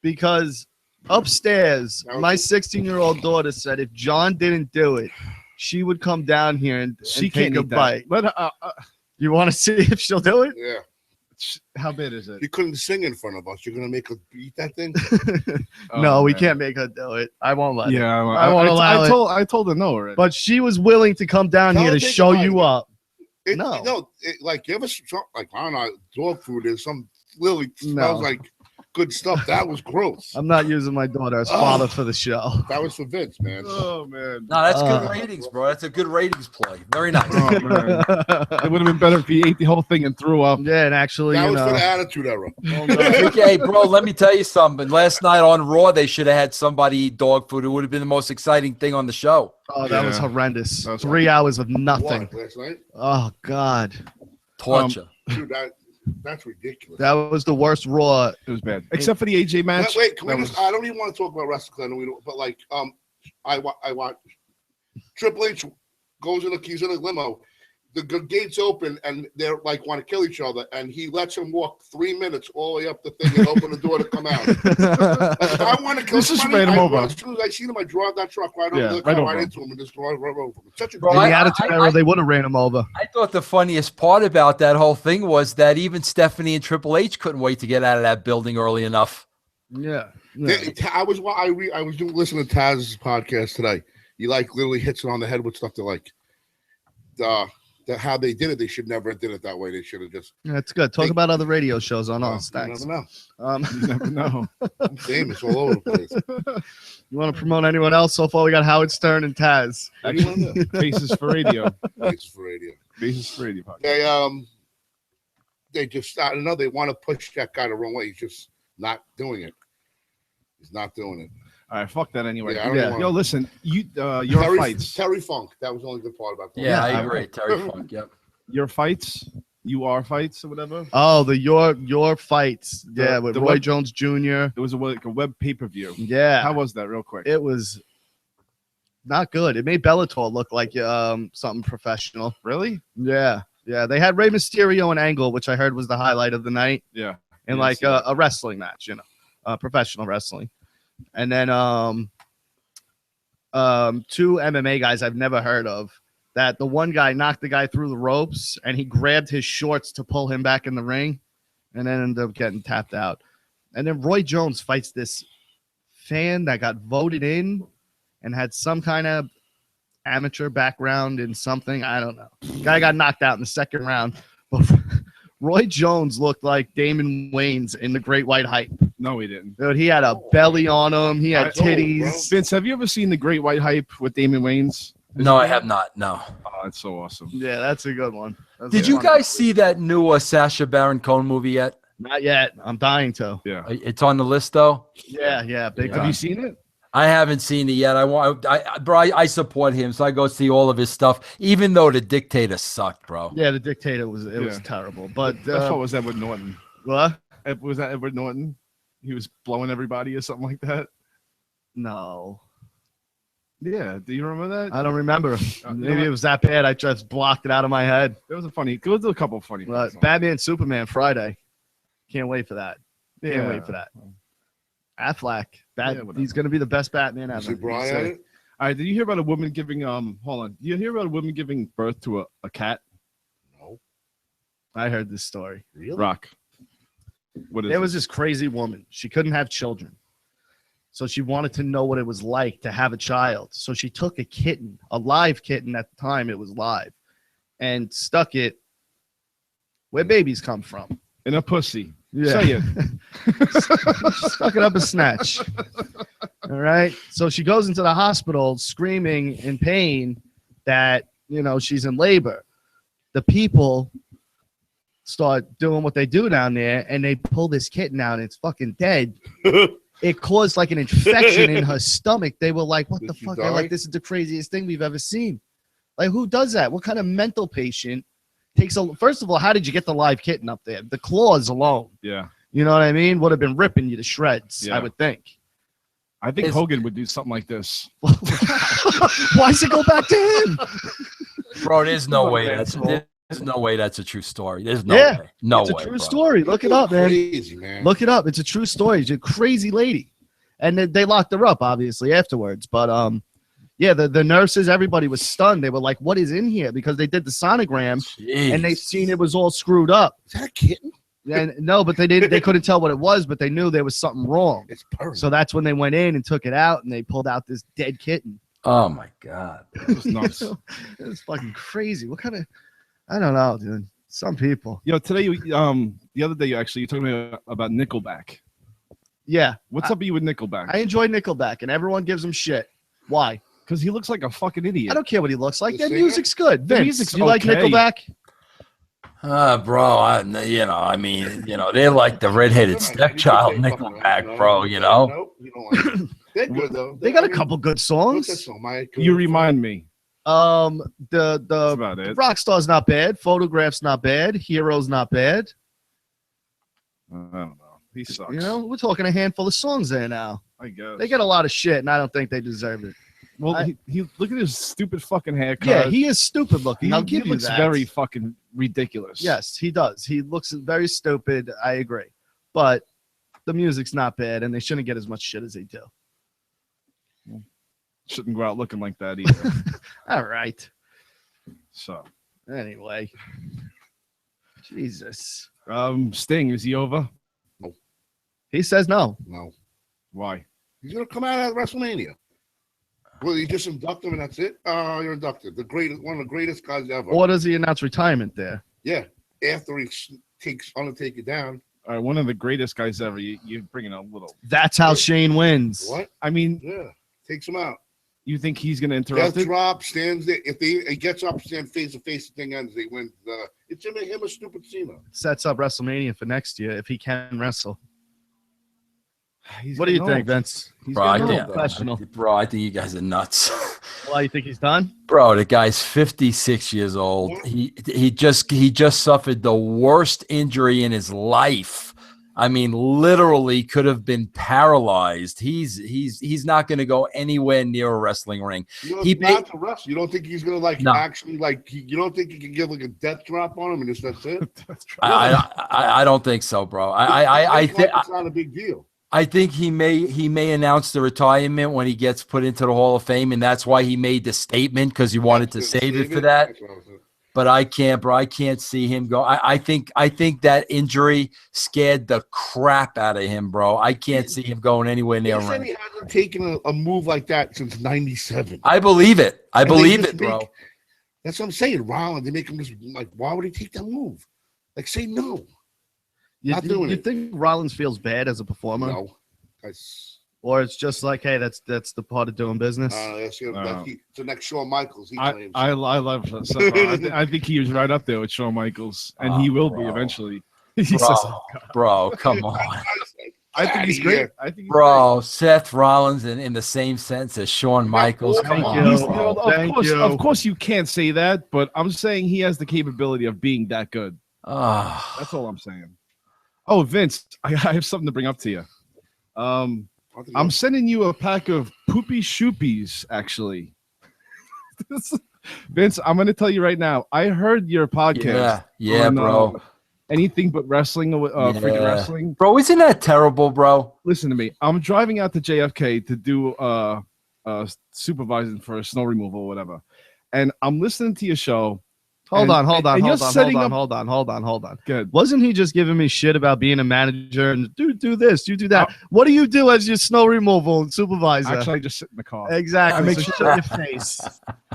Because upstairs, my 16-year-old daughter said if John didn't do it, she would come down here and she take can't a eat that. bite. Let her, You want to see if she'll do it? Yeah. How bad is it? You couldn't sing in front of us. You're gonna make her beat that thing. No, we man. can't make her do it. I won't let it. Yeah, I won't allow it. I told her no already. But she was willing to come down Tell here her to take show a bite. you up. No, No. like you ever like I don't know, dog food is some literally smells No. like good stuff. That was gross. I'm not using my daughter as father for the show. That was for Vince, man. oh man. No, that's good ratings, bro. That's a good ratings play. Very nice. Oh man. It would have been better if he ate the whole thing and threw up. Yeah, and actually, That you was for the know, Attitude Era. Okay, bro, let me tell you something. Last night on Raw, they should have had somebody eat dog food. It would have been the most exciting thing on the show. oh, that was Yeah. horrendous. That was 3 hours of nothing. What, last night? Oh God, Torture. Dude, that's ridiculous. that was the worst Raw. It was bad. Except for the AJ match. Wait, can we that just? was- I don't even want to talk about wrestling. But like, I watch Triple H goes in he's in a limo. The gates open and they're like want to kill each other, and he lets him walk 3 minutes all the way up the thing and open the door to come out. Like, I want to kill This just somebody. ran him over. As soon as I seen him, I drive that truck right Yeah, over the right car, over right him. into him, and just drive right over him. Such a Bro, In great- the Attitude Era, they would have ran him over. I thought the funniest part about that whole thing was that even Stephanie and Triple H couldn't wait to get out of that building early enough. Yeah. I was doing listening to Taz's podcast today. He like literally hits it on the head with stuff that like how they did it. They should never have did it that way. They should have just. That's good. Talk about other radio shows on Well, us. you Thanks. never know. You never know. I'm famous all over the place. You want to promote anyone else? So far, we got Howard Stern and Taz. What do you want to do? Faces for radio. It's for radio. Faces for radio. Podcast. They just I don't know. They want to push that guy the wrong way. He's just not doing it. He's not doing it. All right, fuck that anyway. Yeah, I don't Yeah. wanna- Yo, listen, your fights. Terry Funk. That was the only good part about that. Yeah, I I agree. Terry Funk, yep. Your fights. You are fights or whatever. Oh, the your fights. Yeah, with the Roy web- Jones Jr. It was like a web pay-per-view. Yeah. How was that, real quick? It was not good. It made Bellator look like something professional. Really? Yeah. Yeah. They had Rey Mysterio and Angle, which I heard was the highlight of the night, Yeah. and Yeah, like so- a wrestling match, professional wrestling. And then two MMA guys I've never heard of. That the one guy knocked the guy through the ropes and he grabbed his shorts to pull him back in the ring and then ended up getting tapped out. And then Roy Jones fights this fan that got voted in and had some kind of amateur background in something. I don't know. Guy got knocked out in the second round. Roy Jones looked like Damon Wayans in The Great White Hype. No, he didn't. Dude, he had a belly on him. He had titties. Vince, have you ever seen The Great White Hype with Damon Wayans? No, I have not. No. Oh, it's so awesome. Yeah, that's a good one. That's Did a you fun guys one. see that new Sacha Baron Cohen movie yet? Not yet. I'm dying to. Yeah. It's on the list though. Yeah, big Have time. you seen it? I haven't seen it yet. I support him, so I go see all of his stuff, even though The Dictator sucked, bro. Yeah, The Dictator was Yeah. terrible. But That's what was Edward Norton. what? Was that Edward Norton? He was blowing everybody or something like that. No, Yeah. Do you remember that? I don't remember. you know Maybe what? it was that bad. I just blocked it out of my head. There was a couple of funny. But parts on it. Batman, Superman, Friday. Can't wait for that. Can't Yeah. wait for that. Affleck. Yeah, whatever. He's gonna be the best Batman ever. See Brian at it? All right. Did you hear about a woman giving hold on? Did you hear about a woman giving birth to a cat? No. I heard this story. Really? Rock. What is There it? was this crazy woman. She couldn't have children. So she wanted to know what it was like to have a child. So she took a kitten, a live kitten at the time, it was live, and stuck it where babies come from. in a pussy. Yeah. Say it. Stuck it up a snatch. All right. So she goes into the hospital screaming in pain that, she's in labor. The people start doing what they do down there and they pull this kitten out and it's fucking dead. It caused like an infection in her stomach. They were like, what Did the she fuck? They're die? like, this is the craziest thing we've ever seen. Like, who does that? What kind of mental patient first of all, how did you get the live kitten up there? The claws alone. Yeah. You know what I mean? Would have been ripping you to shreds, Yeah. I would think. I think Is- Hogan would do something like this. Why does it go back to him? Bro, there's no Come on, way man. there's no way that's a true story. There's no Yeah, way. No It's way. a true bro. story. Look it up, man. Crazy, man. Look it up. It's a true story. She's a crazy lady. And they locked her up, obviously, afterwards. But yeah, the nurses, everybody was stunned. They were like, what is in here? Because they did the sonogram and they Jeez. seen it was all screwed up. Is that a kitten? And no, but they couldn't tell what it was, but they knew there was something wrong. It's perfect. So that's when they went in and took it out, and they pulled out this dead kitten. Oh my God. It was nuts. It's fucking crazy. What kind of? I don't know, dude. Some people. Today, the other day, you told me about Nickelback. Yeah. What's up with you with Nickelback? I enjoy Nickelback, and everyone gives him shit. Why? Because he looks like a fucking idiot. I don't care what he looks like. The Their singer? music's good. The Vince, music's you like okay. Nickelback? Bro, they're like the redheaded stepchild Nickelback, bro, you know? Nope, you don't like it. They're good, though. They got a couple good What's that songs. song? My You remind me. The That's about it. Rockstar's not bad. Photograph's not bad. Hero's not bad. I don't know. He sucks. You know, we're talking a handful of songs there now. I guess. They get a lot of shit, and I don't think they deserve it. Well, he look at his stupid fucking haircut. Yeah, he is stupid looking. I'll give he you looks that. very fucking ridiculous. Yes, he does. He looks very stupid. I agree. But the music's not bad, and they shouldn't get as much shit as they do. Shouldn't go out looking like that either. All right. So, Anyway. Jesus. Sting, is he over? He says no. No. Why? He's going to come out at WrestleMania. Well, you just induct him and that's it? You're inducted. One of the greatest guys ever. Or does he announce retirement there? Yeah. After he takes Undertaker down. All right, one of the greatest guys ever. You're bringing a little. That's how Shane wins. What? I mean, Yeah. Takes him out. you think he's going to interrupt Death it? drop, stands there. If he gets up, stand face to face, the thing ends. They win. It's him a stupid Cena. Sets up WrestleMania for next year if he can wrestle. He's What do you getting think, old. Vince? He's Bro, I getting think, old, though. Professional. bro, I think you guys are nuts. Well, you think he's done? Bro, the guy's 56 years old. He just suffered the worst injury in his life. I mean, literally could have been paralyzed. He's not going to go anywhere near a wrestling ring. You know, He it's may- not to wrestle. You don't think he's gonna No. you don't think he can give like a death drop on him and that's it? I don't think so, bro. I think it's not a big deal. I think he may announce the retirement when he gets put into the Hall of Fame, and that's why he made the statement because he wanted to save it for that. That's what I was saying. But I can't, bro. I can't see him go. I think that injury scared the crap out of him, bro. I can't see him going anywhere near They a said ring. he hasn't taken a move like that since '97. I believe it. I And they believe just it, bro. That's what I'm saying. Rollins, they make him just like, why would he take that move? Like, say no. Not doing You it. think Rollins feels bad as a performer? No. Or it's just like, hey, that's the part of doing business? It's No. the next Shawn Michaels. He I claims. love Seth. I think he was right up there with Shawn Michaels, and he will be bro. eventually. He Bro, says, bro, come on. I think he's great. I think he's Bro, Seth Rollins in the same sense as Shawn Michaels. Come Thank on, you. great. He's, bro. Thank you. of course, you can't say that, but I'm saying he has the capability of being that good. Ah. That's all I'm saying. Oh, Vince, I have something to bring up to you. I'm sending you a pack of poopy shoopies, actually. Vince, I'm going to tell you right now. I heard your podcast. Yeah, on, bro. Anything but wrestling, freaking wrestling. Bro, isn't that terrible, bro? Listen to me. I'm driving out to JFK to do supervising for snow removal or whatever, and I'm listening to your show. Hold on. Good. Wasn't he just giving me shit about being a manager and do this, you do that? What do you do as your snow removal supervisor? Actually, I just sit in the car. Exactly. I make So sure- shut your face.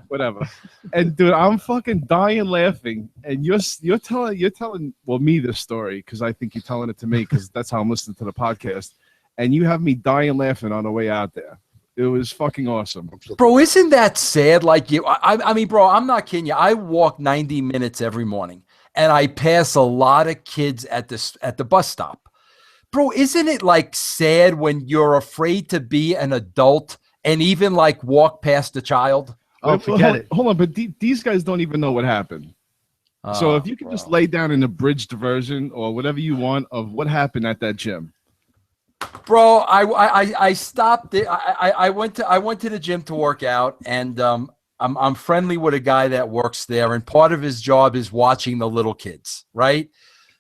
Whatever. And dude, I'm fucking dying laughing. And you're telling me this story because I think you're telling it to me because that's how I'm listening to the podcast. And you have me dying laughing on the way out there. It was fucking awesome. Bro, isn't that sad? Like you, I mean, bro, I'm not kidding you. I walk 90 minutes every morning, and I pass a lot of kids at the bus stop. Bro, isn't it like sad when you're afraid to be an adult and even like walk past a child? Oh, forget it. Hold on, but these guys don't even know what happened. So if you could just lay down an abridged version or whatever you want of what happened at that gym. Bro, I stopped it. I went to the gym to work out, and I'm friendly with a guy that works there, and part of his job is watching the little kids, right?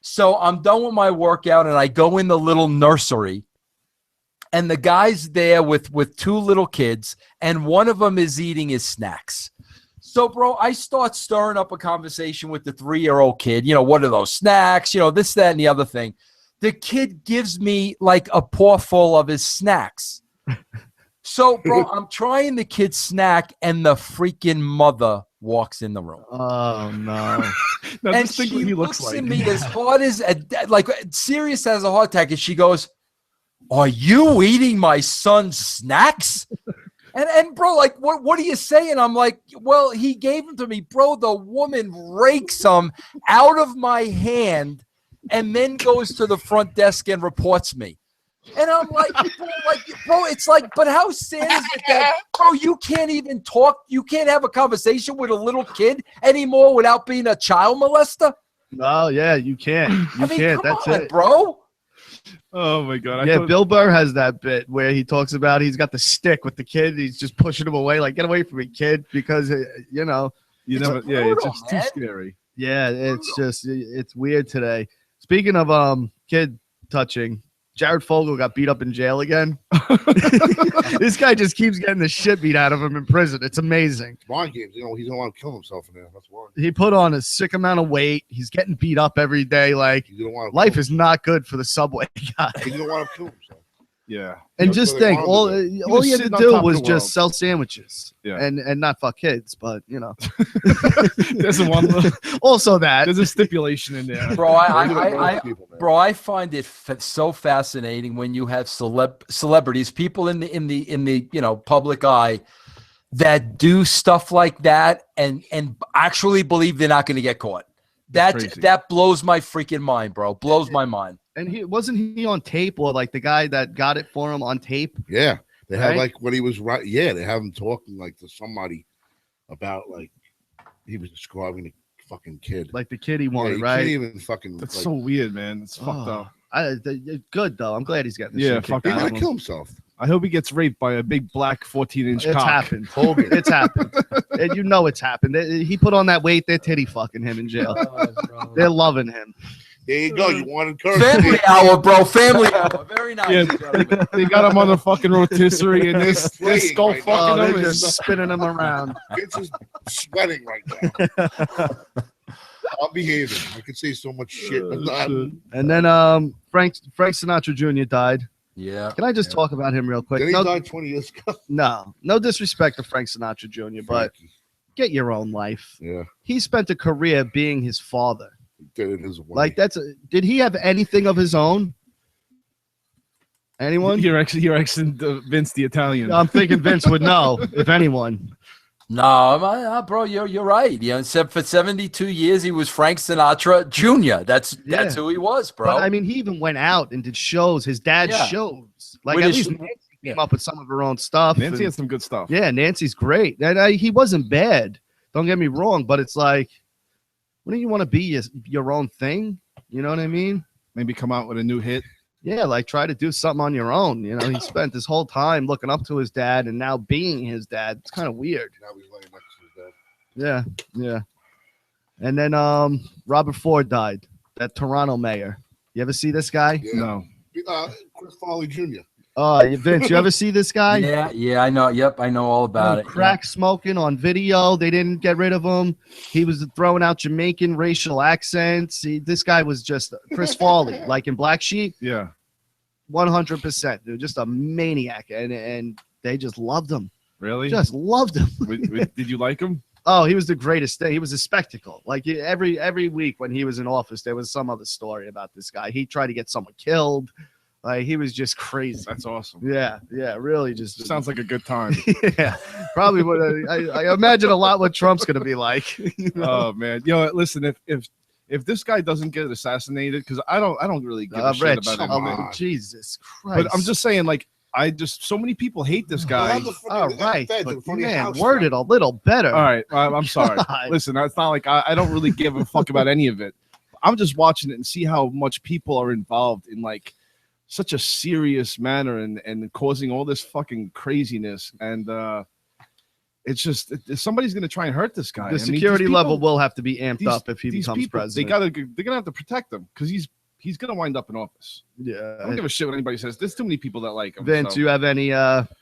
So I'm done with my workout, and I go in the little nursery, and the guy's there with two little kids, and one of them is eating his snacks. So, bro, I start stirring up a conversation with the 3-year-old kid. You know, what are those snacks? You know, this, that, and the other thing. The kid gives me like a paw full of his snacks. So, bro, I'm trying the kid's snack, and the freaking mother walks in the room. Oh no! Now, And just think she what he looks looks like. at me as hard as like serious as a heart attack, and she goes, "Are you eating my son's snacks?" And bro, like, what are you saying? I'm like, well, he gave them to me, bro. The woman rakes them out of my hand, and then goes to the front desk and reports me. And I'm like, bro, it's like, but how sad is it that, bro, you can't even talk, you can't have a conversation with a little kid anymore without being a child molester? Oh yeah, you can't. You can't. Come That's on, it, bro. Oh my god! Yeah, Bill Burr has that bit where he talks about he's got the stick with the kid. He's just pushing him away, like, get away from me, kid, because you know. You It's never, yeah, it's brutal, just too man. scary. Yeah, it's weird today. Speaking of kid touching, Jared Fogle got beat up in jail again. This guy just keeps getting the shit beat out of him in prison. It's amazing. Mind games, you know, he's gonna want to kill himself in there. That's why. He put on a sick amount of weight. He's getting beat up every day. Like, He's gonna want to. life is not good for the subway guy. He's gonna want to kill himself. Yeah. And That's just what they think, wanted to all was he had to sitting on do top of was the just world. sell sandwiches, Yeah. and not fuck kids. But you know, There's a one. also that. There's a stipulation in there. Bro, Bro, I find it so fascinating when you have celebrities, people in the you know, public eye, that do stuff like that and actually believe they're not going to get caught. Crazy. That blows my freaking mind, bro. Blows my mind. And he wasn't he on tape, or like the guy that got it for him on tape. Yeah, they have Right? like when he was right. Yeah, they have him talking like to somebody about like he was describing the fucking kid. Like the kid he Yeah, wanted, you right? can't even fucking. That's like, so weird, man. It's fucked Oh, up. Good though. I'm glad he's getting this Yeah, shit fuck kicked he's out gonna of kill him. himself. I hope he gets raped by a big black 14-inch It's cock. happened. It's happened. And you know it's happened. He put on that weight. They're titty fucking him in jail. They're loving him. There you go. You want to encourage Family me. hour, bro. Family hour. Very nice. Yeah, gentlemen. they got him on the fucking rotisserie and this Playing skull right now. Oh, fucking they're him. just spinning him around. Vince is sweating right now. I'm behaving. I could say so much shit, but not. And then Frank Sinatra Jr. died. Yeah. Can I just talk about him real quick? Then he No, died 20 years ago. no disrespect to Frank Sinatra Jr., but Frankie. get your own life. Yeah, He spent a career being his father. he did it his way. Like did he have anything of his own? Anyone? You're actually Vince the Italian. I'm thinking Vince would know, if anyone. No, bro, you're right. Yeah, except for 72 years, he was Frank Sinatra Jr. That's who he was, bro. But I mean, he even went out and did shows, his dad's Yeah. shows. Like With at his- least Nancy came up with some of her own stuff. Nancy and- had some good stuff. yeah, Nancy's great. And he wasn't bad. Don't get me wrong, but it's like, wouldn't you want to be your own thing? You know what I mean? Maybe come out with a new hit. Yeah, like try to do something on your own. You know, he spent this whole time looking up to his dad and now being his dad. It's kind of weird. now he's laying next to his dad. Yeah. And then Robert Ford died, that Toronto mayor. You ever see this guy? Yeah. No. Chris Farley Jr. Vince, you ever see this guy? Yeah, I know. Yep, I know all about it. Crack smoking on video. They didn't get rid of him. He was throwing out Jamaican racial accents. This guy was just Chris Farley, like in Black Sheep, Yeah. 100%, dude. Just a maniac, and they just loved him. Really? Just loved him. Did you like him? Oh, he was the greatest thing. He was a spectacle. Like every week when he was in office, there was some other story about this guy. He tried to get someone killed. Like he was just crazy. That's awesome. Yeah, really just Sounds like a good time. yeah, probably what I imagine a lot what Trump's gonna be like. You know? Oh man, listen, if this guy doesn't get assassinated, because I don't really give a shit Rich, about him. come on. Jesus Christ! But I'm just saying, like, so many people hate this guy. all right, but man, word it a little better. All right, I'm sorry. God. Listen, it's not like I don't really give a fuck about any of it. I'm just watching it and see how much people are involved in like such a serious manner and causing all this fucking craziness. And it's just somebody's gonna try and hurt this guy. The I mean, security these level people- will have to be amped up if he these becomes people, president. they're gonna have to protect him because he's he's gonna wind up in office. I Yeah. don't give a shit what anybody says. There's too many people that like him. Vince, so. you have any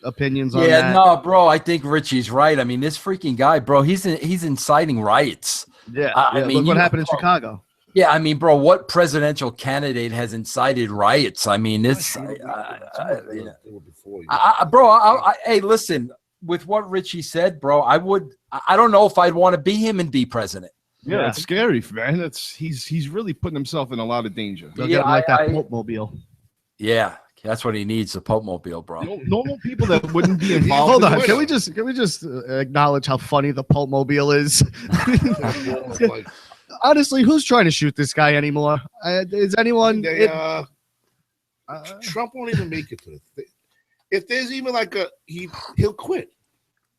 opinions on Yeah, that? no, bro. I think Richie's right. I mean, this freaking guy, bro. He's inciting riots. Yeah. I mean, look what you- happened in Chicago. Yeah, I mean, bro. What presidential candidate has incited riots? I mean, this. They were before you. Hey, listen. With what Richie said, bro, I don't know if I'd want to be him and be president. Yeah, it's scary, man. He's really putting himself in a lot of danger. They'll Yeah, get him like that I- Pope mobile. Yeah, that's what he needs, the Pope Mobile, bro. Normal people that wouldn't be involved. Hold in on, this- can we just acknowledge how funny the Pope mobile is? Like, Honestly, who's trying to shoot this guy anymore? Is anyone? Trump won't even make it to the. If there's even like he'll quit.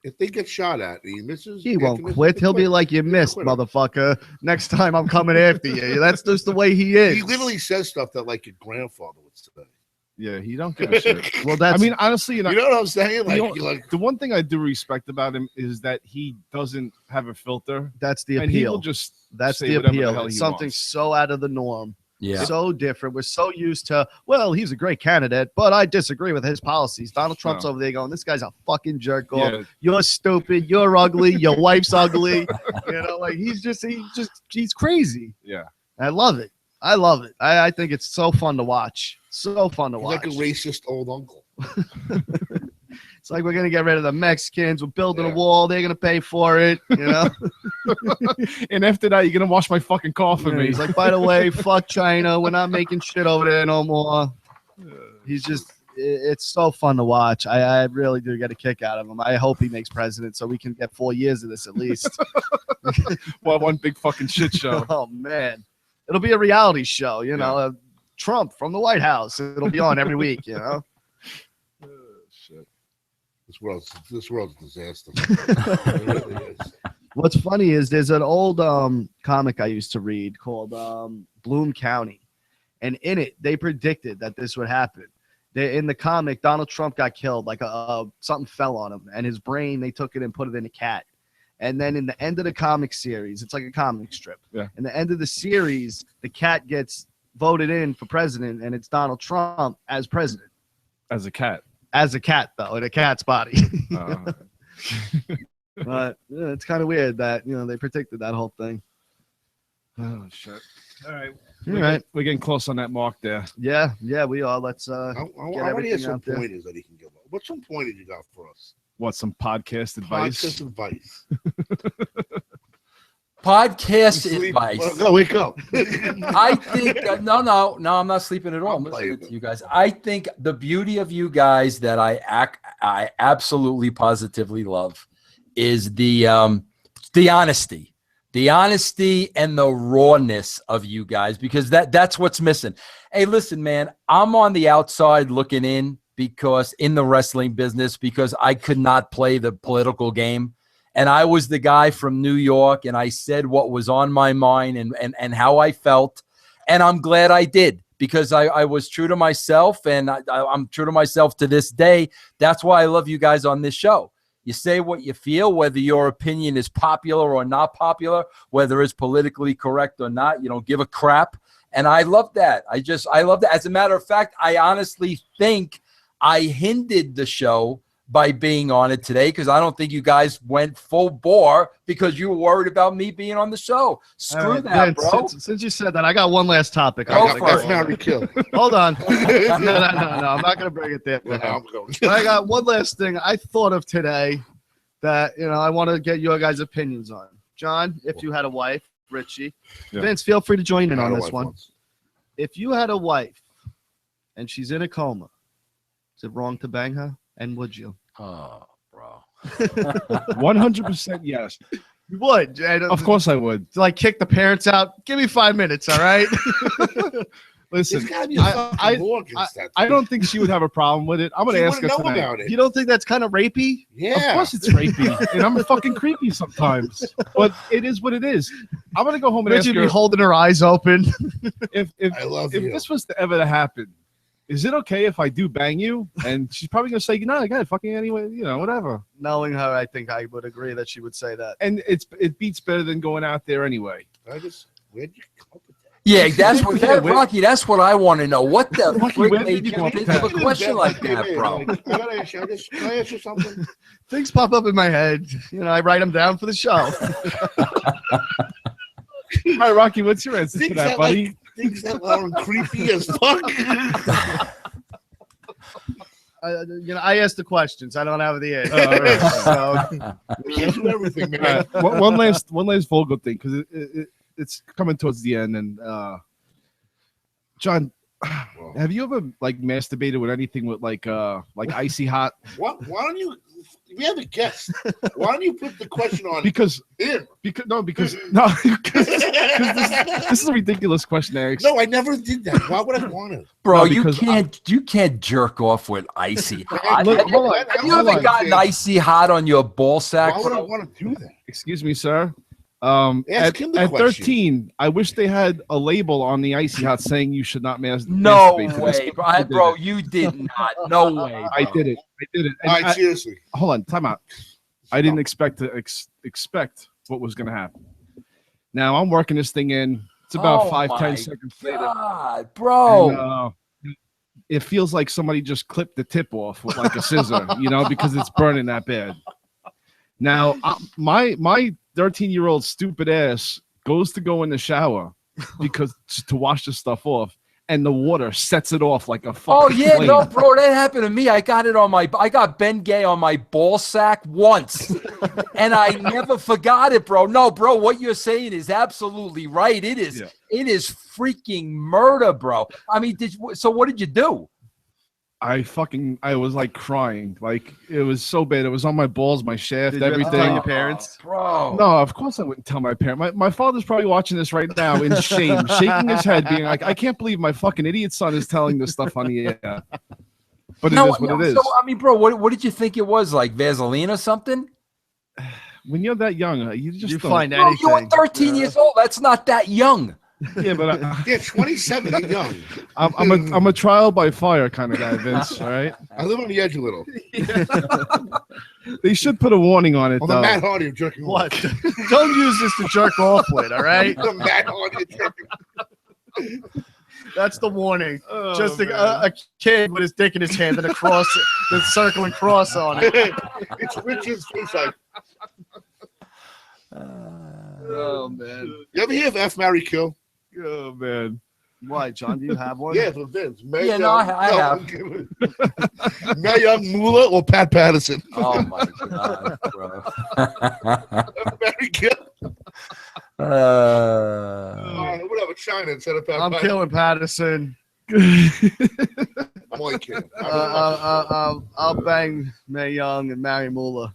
If they get shot at and he misses, He won't quit. He'll be like, "You missed, quit. motherfucker. Next time I'm coming after you." That's just the way he is. He literally says stuff that like your grandfather would say. Yeah, he don't give a shit. Well, that's. I mean, honestly, You know what I'm saying? Like, the, you're like the one thing I do respect about him is that he doesn't have a filter. that's the And he will appeal. just That's say the whatever appeal. hell It's he something wants. so out of the norm. Yeah. So different. We're so used to, well, he's a great candidate, but I disagree with his policies. Donald Trump's No. over there going, this guy's a fucking jerk off. Yeah, You're stupid. You're ugly. Your wife's ugly. You know, like he's crazy. yeah. I love it. I love it. I think it's so fun to watch. So fun to he's watch. like a racist old uncle. It's like we're gonna get rid of the Mexicans. We're building a Yeah. wall. They're gonna pay for it. You know. And after that, you're gonna wash my fucking car for Yeah, me. he's like, by the way, fuck China. We're not making shit over there no more. He's just. It's so fun to watch. I really do get a kick out of him. I hope he makes president so we can get 4 years of this at least. Well, one big fucking shit show. Oh man, it'll be a reality show. You know, Trump from the White House. It'll be on every week. You know. Shit. This world's a disaster. It really is. What's funny is there's an old comic I used to read called Bloom County, and in it they predicted that this would happen. In the comic, Donald Trump got killed, like something fell on him, and his brain, they took it and put it in a cat. And then in the end of the comic series, it's like a comic strip. Yeah. In the end of the series, the cat gets voted in for president, and it's Donald Trump as president. As a cat. As a cat, though, in a cat's body. But yeah, it's kind of weird that, you know, they predicted that whole thing. Oh shit. All right. All right. We're getting close on that mark there. Yeah, we are. Let's I get want to hear everything some out there. pointers that he can give. What's some pointers you got for us? What, some podcast advice? Podcast advice. Podcast Sleep. advice. Go, wake up. I think no, I'm not sleeping at all. I'm I'm listening playing. to you guys. I think the beauty of you guys that I absolutely positively love is the honesty. The honesty and the rawness of you guys, because that's what's missing. Hey, listen, man, I'm on the outside looking in because in the wrestling business, because I could not play the political game. And I was the guy from New York, and I said what was on my mind and how I felt. And I'm glad I did, because I was true to myself, and I'm true to myself to this day. That's why I love you guys on this show. You say what you feel, whether your opinion is popular or not popular, whether it's politically correct or not. You don't give a crap. And I love that. I love that. As a matter of fact, I honestly think I hindered the show by being on it today, because I don't think you guys went full bore because you were worried about me being on the show. Screw that, Vince, bro. Since you said that, I got one last topic. Go I gotta for That's it. Mary Kill. Hold on. No, I'm not going to bring it there. No, I'm going. But I got one last thing I thought of today that, you know, I want to get your guys' opinions on. John, if you had a wife, Richie, Yeah. Vince, feel free to join in I had on a this wife one. once. If you had a wife and she's in a coma, is it wrong to bang her? And would you? Oh, bro. 100% yes. You would. And, Of course I would. like kick the parents out. Give me 5 minutes, all right? Listen, There's got to be a I- fucking law against that. I don't think she would have a problem with it. I'm going She to ask her wouldn't know tonight. about it. You don't think that's kind of rapey? Yeah. Of course it's rapey, and I'm fucking creepy sometimes. But it is what it is. I'm going to go home and ask Richie be her holding her eyes open. if I love if you. this was to ever to happen, is it okay if I do bang you? And she's probably gonna say, no, I got it, fucking anyway, you know, whatever. Knowing her, I think I would agree that she would say that. And it beats better than going out there anyway. Where'd you come up with that? Yeah, that's what Rocky. That's what I want to know. What the Rocky, frick where made did you you go think with of a that? question like that, bro? I gotta ask you. Can I ask you something? Things pop up in my head. You know, I write them down for the show. All right, Rocky, what's your answer to Things that, that buddy? like things that are creepy as fuck. You know, I ask the questions. I don't have the answer. All right. So, We can't do everything, man. All right, one last Vogel thing, because it's coming towards the end. And John, Well, have you ever like masturbated with anything with like icy hot? why don't you? We have a guest. Why don't you put the question on Because him? because this is a ridiculous question, Eric. No, I never did that. Why would I want to? Bro, No, you because can't jerk off with icy hot. Look, Have hold on, you hold ever on. gotten icy hot on your ball sack? Why would I bro? want to do that? Excuse me, sir. Ask him the at question. 13, I wish they had a label on the icy hot saying you should not No masturbate to this. way, I did bro. it. You did not. No way. I bro. did it. And All right, seriously. hold on, time out. I didn't expect to expect what was going to happen. Now I'm working this thing in. It's about 5-10 my seconds later. God, bro. And, it feels like somebody just clipped the tip off with like a scissor, because it's burning that bad. Now, my 13-year-old stupid ass goes to go in the shower because to wash the stuff off, and the water sets it off like a fucking Oh yeah, flame. no, bro, that happened to me. I got Ben Gay on my ball sack once, and I never forgot it, bro. No, bro, what you're saying is absolutely right. It is, It is freaking murder, bro. I mean, so what did you do? I was like crying, like it was so bad. It was on my balls, my shaft, did you have to everything. tell your parents? Bro. No, of course I wouldn't tell my parent. My father's probably watching this right now in shame, shaking his head, being like, I can't believe my fucking idiot son is telling this stuff on the air. But it is what it is. So, I mean, bro, what did you think it was? Like Vaseline or something? When you're that young, you just don't. find Bro, anything. you were 13 years old. That's not that young. Yeah, but Yeah, 27. You're young. I'm a trial by fire kind of guy, Vince. All right. I live on the edge a little. They should put a warning on it, On the though. Matt Hardy of jerking off. What? Don't use this to jerk off with, all right? The Matt Hardy of jerking off. That's the warning. Oh, Just man. a kid with his dick in his hand and a cross, the circle and cross on it. It's Richard's face. Like, Oh, man. you ever hear of F, Marry, Kill? Oh man. Why, John? Do you have one? Yeah, for Vince. Mae Yeah, no, Young- I have. Mae Young, Moolah, or Pat Patterson? Oh my God, bro. F, Marry, Kill. Whatever, China instead of Pat I'm Patterson. killing Patterson. I'm only kidding. I'll bang Mae Young and marry Moolah.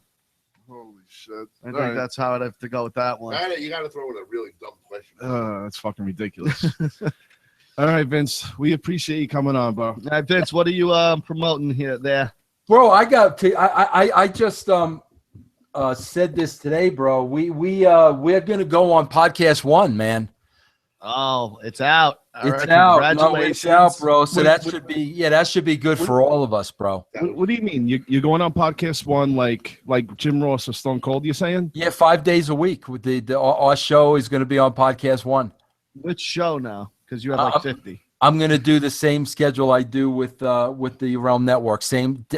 Holy shit. I think that's how I'd have to go with that one. You got to throw in a really dumb question. That's fucking ridiculous. All right, Vince. We appreciate you coming on, bro. All right, Vince, what are you promoting here there? Bro, I just said this today, bro. We're gonna go on podcast 1, man. Oh, it's out. All It's right, out. No, congratulations. it's out, bro. So Wait, that should be good for all of us, bro. What do you mean? You're going on podcast 1 like Jim Ross or Stone Cold? You're saying? Yeah, 5 days a week. With our show is going to be on podcast 1. Which show now? Because you have like 50. I'm going to do the same schedule I do with the Realm Network.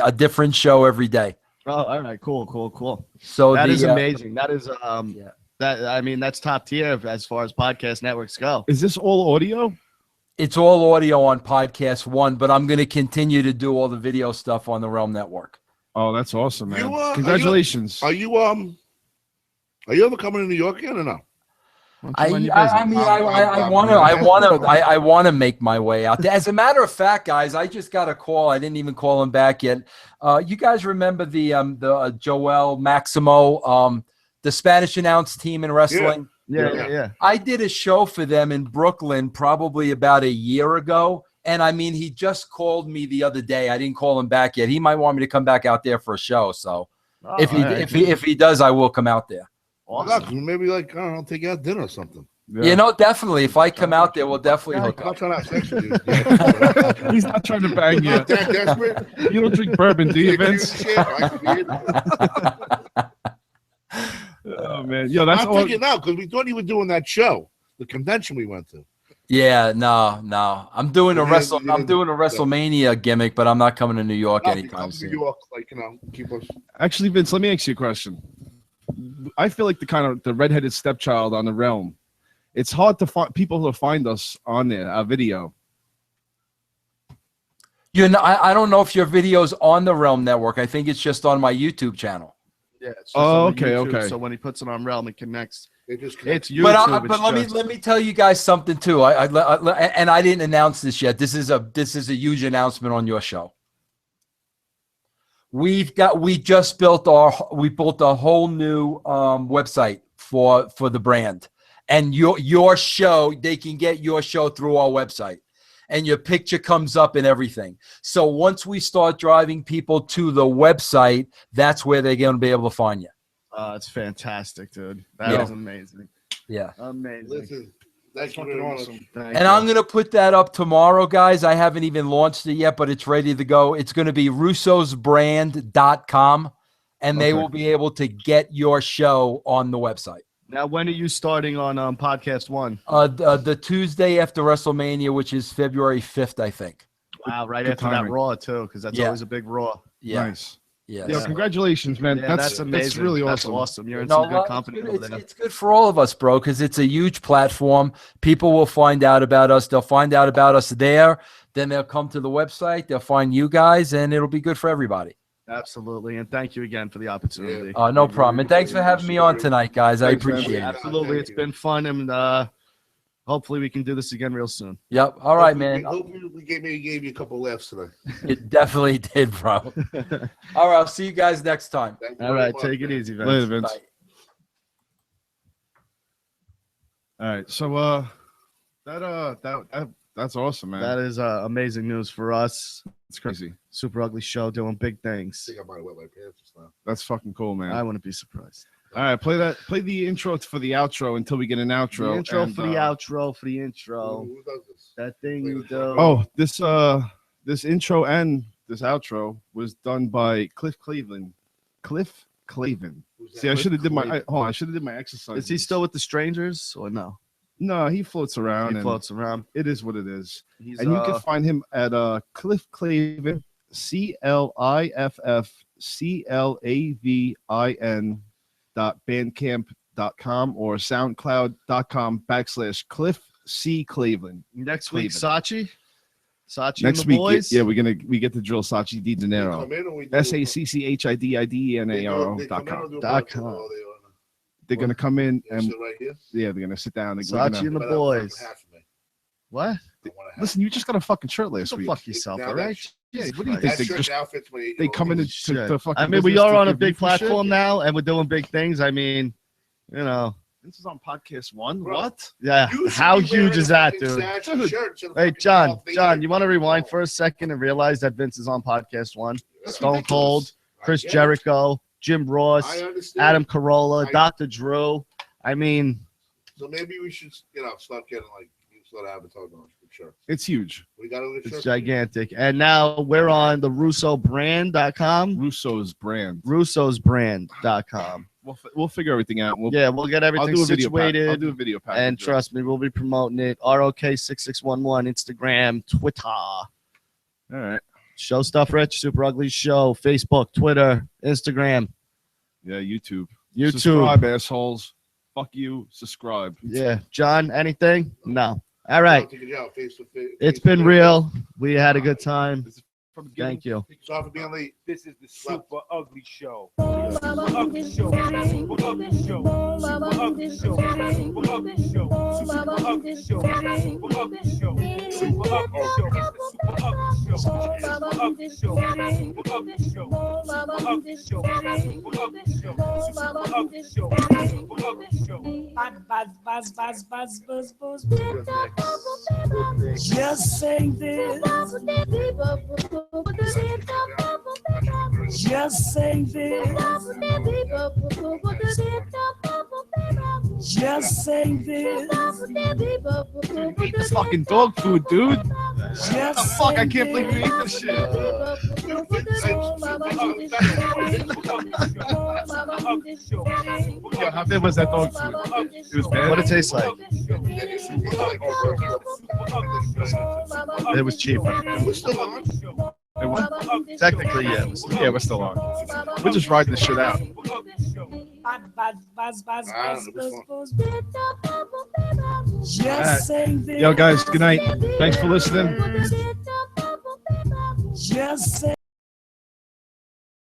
A different show every day. Oh, all right, cool. So That is amazing. That is that's top tier as far as podcast networks go. Is this all audio? It's all audio on podcast 1, but I'm going to continue to do all the video stuff on the Realm Network. Oh, that's awesome, man! You, Congratulations. Are you ever coming to New York again or no? I want to make my way out there. As a matter of fact, guys, I just got a call. I didn't even call him back yet. You guys remember the Joel Maximo, the Spanish announced team in wrestling? Yeah. I did a show for them in Brooklyn probably about a year ago. And I mean, he just called me the other day. I didn't call him back yet. He might want me to come back out there for a show. So if he does, I will come out there. Awesome. Maybe I don't know, take you out dinner or something. Yeah. Definitely. If I come out there, we'll definitely hook I'm not up. trying to have sex with you. He's not trying to bang you. That desperate? You don't drink bourbon, do you, Can Vince? shit? I can be in. Oh man, yo, that's I'm all. thinking now because we thought you were doing that show, the convention we went to. Yeah, no. I'm doing a I'm doing a Yeah. WrestleMania gimmick, but I'm not coming to New York No, anytime come to soon. New York, like keep us. Actually, Vince, let me ask you a question. I feel like the redheaded stepchild on the realm. It's hard to find people to find us on there, a video. I don't know if your video's on the Realm Network. I think it's just on my YouTube channel. Yeah. It's just Oh, on the okay, YouTube, okay. So when he puts it on Realm, it connects. It just It's YouTube. But let me tell you guys something too. And I didn't announce this yet. This is a huge announcement on your show. We built a whole new website for the brand, and your show, they can get your show through our website, and your picture comes up and everything. So once we start driving people to the website, that's where they're going to be able to find you. It's fantastic, dude. That is amazing. Yeah. Amazing. Listen, thank you very much. Thank And you. I'm going to put that up tomorrow, guys. I haven't even launched it yet, but it's ready to go. It's going to be russosbrand.com, and they will be able to get your show on the website. Now, when are you starting on Podcast One? The Tuesday after WrestleMania, which is February 5th, I think. Wow, right Good after timing. that Raw, too, because that's always a big Raw. Yeah. Nice. Yeah. Yeah, congratulations, man. Yeah, that's amazing. That's really That's awesome. awesome. You're in No, some good company over there. it's good for all of us, bro, because it's a huge platform. People will find out about us. They'll find out about us there. Then they'll come to the website. They'll find you guys, and it'll be good for everybody. Absolutely. And thank you again for the opportunity. No problem. And thanks for having me on tonight, guys. I Thanks, man. appreciate it. Absolutely. It's been fun, and hopefully we can do this again real soon. Yep. All right, man. Hopefully we gave you a couple laughs today. It definitely did, bro. All right. I'll see you guys next time. Thank you All very right. much, Take it man. easy, Vince. Later, Vince. Bye. All right, so that's awesome, man. That is amazing news for us. It's crazy. Super Ugly Show doing big I things. think I might have wet my pants just now. That's fucking cool, man. I wouldn't be surprised. All right, play the intro for the outro until we get an outro. The intro and, for the outro for the intro. Who does this? That thing you do. Oh, this intro and this outro was done by Cliff Cleveland. Cliff Clavin. Who's that? See, I should have did my Clavin. I should have did my exercise. Is he still with the Strangers or no? No, he floats around. He and floats around. It is what it is. He's, And you can find him at Cliff Clavin, CliffClavin.bandcamp.com or SoundCloud.com/ Cliff C. Cleveland. next week, Clavin. Sachi Next and the week, boys. yeah, we get to drill Sachi Di They Dinero. come in or we do- SACCHIDIDNARO.com. .com. They're gonna come in And and right here. yeah, they're gonna sit down. They're Sachi gonna, and the But I want boys. half of me. What? I want a half. listen, you just got a fucking shirt last Go week. fuck yourself, Now all that right? sh- Yeah, Jesus what do you Christ. think? That They shirt just outfits me. they come in to Shit. fucking. I mean, we business are to on a give you big free shit? platform now, and we're doing big things. I mean, you know, This is on podcast one. Bro. What? yeah. You should How be wearing huge a is that, fucking dude? sash and shirt to the Hey, fucking John, mouth. John, you want to rewind for a second and realize that Vince is on podcast one? That's Stone ridiculous. Cold, I Chris get it. Jericho, Jim Ross, I understand. Adam Carolla, I- Dr. Drew. I mean, So maybe we should, start getting start advertising on shirts. It's huge. We got to it's shirts. gigantic. And now we're on the RussoBrand.com, Russo's brand. Russo'sBrand.com. We'll figure everything out. Yeah, we'll get I'll everything do a video. situated. I'll do a video package. And trust me, we'll be promoting it. ROK6611, Instagram, Twitter. All right. Show Stuff Rich, Super Ugly Show, Facebook, Twitter, Instagram, Yeah, YouTube. YouTube. Subscribe, assholes. Fuck you. Subscribe. Yeah. John, anything? No. All right. Take it out, face to face. It's been real. We had a good time. Thank you. Sorry for being late. This is the Super Ugly Show. Super Ugly Show. Super Ugly Show. Super Ugly Show. Super Ugly Show. Super Ugly Show. Super Ugly Show. Super Ugly Show. Super Ugly Show. Super Ugly Show. Super Ugly Show. Super Ugly Show. Super Ugly Show. Super Ugly Show. Super Ugly Show. Just saying this. Just saying this. Just saying this. Eat the fucking dog food, dude. Just Fuck, I can't believe you ate this shit. Yeah, how bad was that dog food? It was bad. What it tastes like? Super Ugly Show. It was cheaper. We're still on. It was, Technically, yeah. yeah, we're still on. We're just riding this shit out. Yo, guys, good night. Thanks for listening. Just say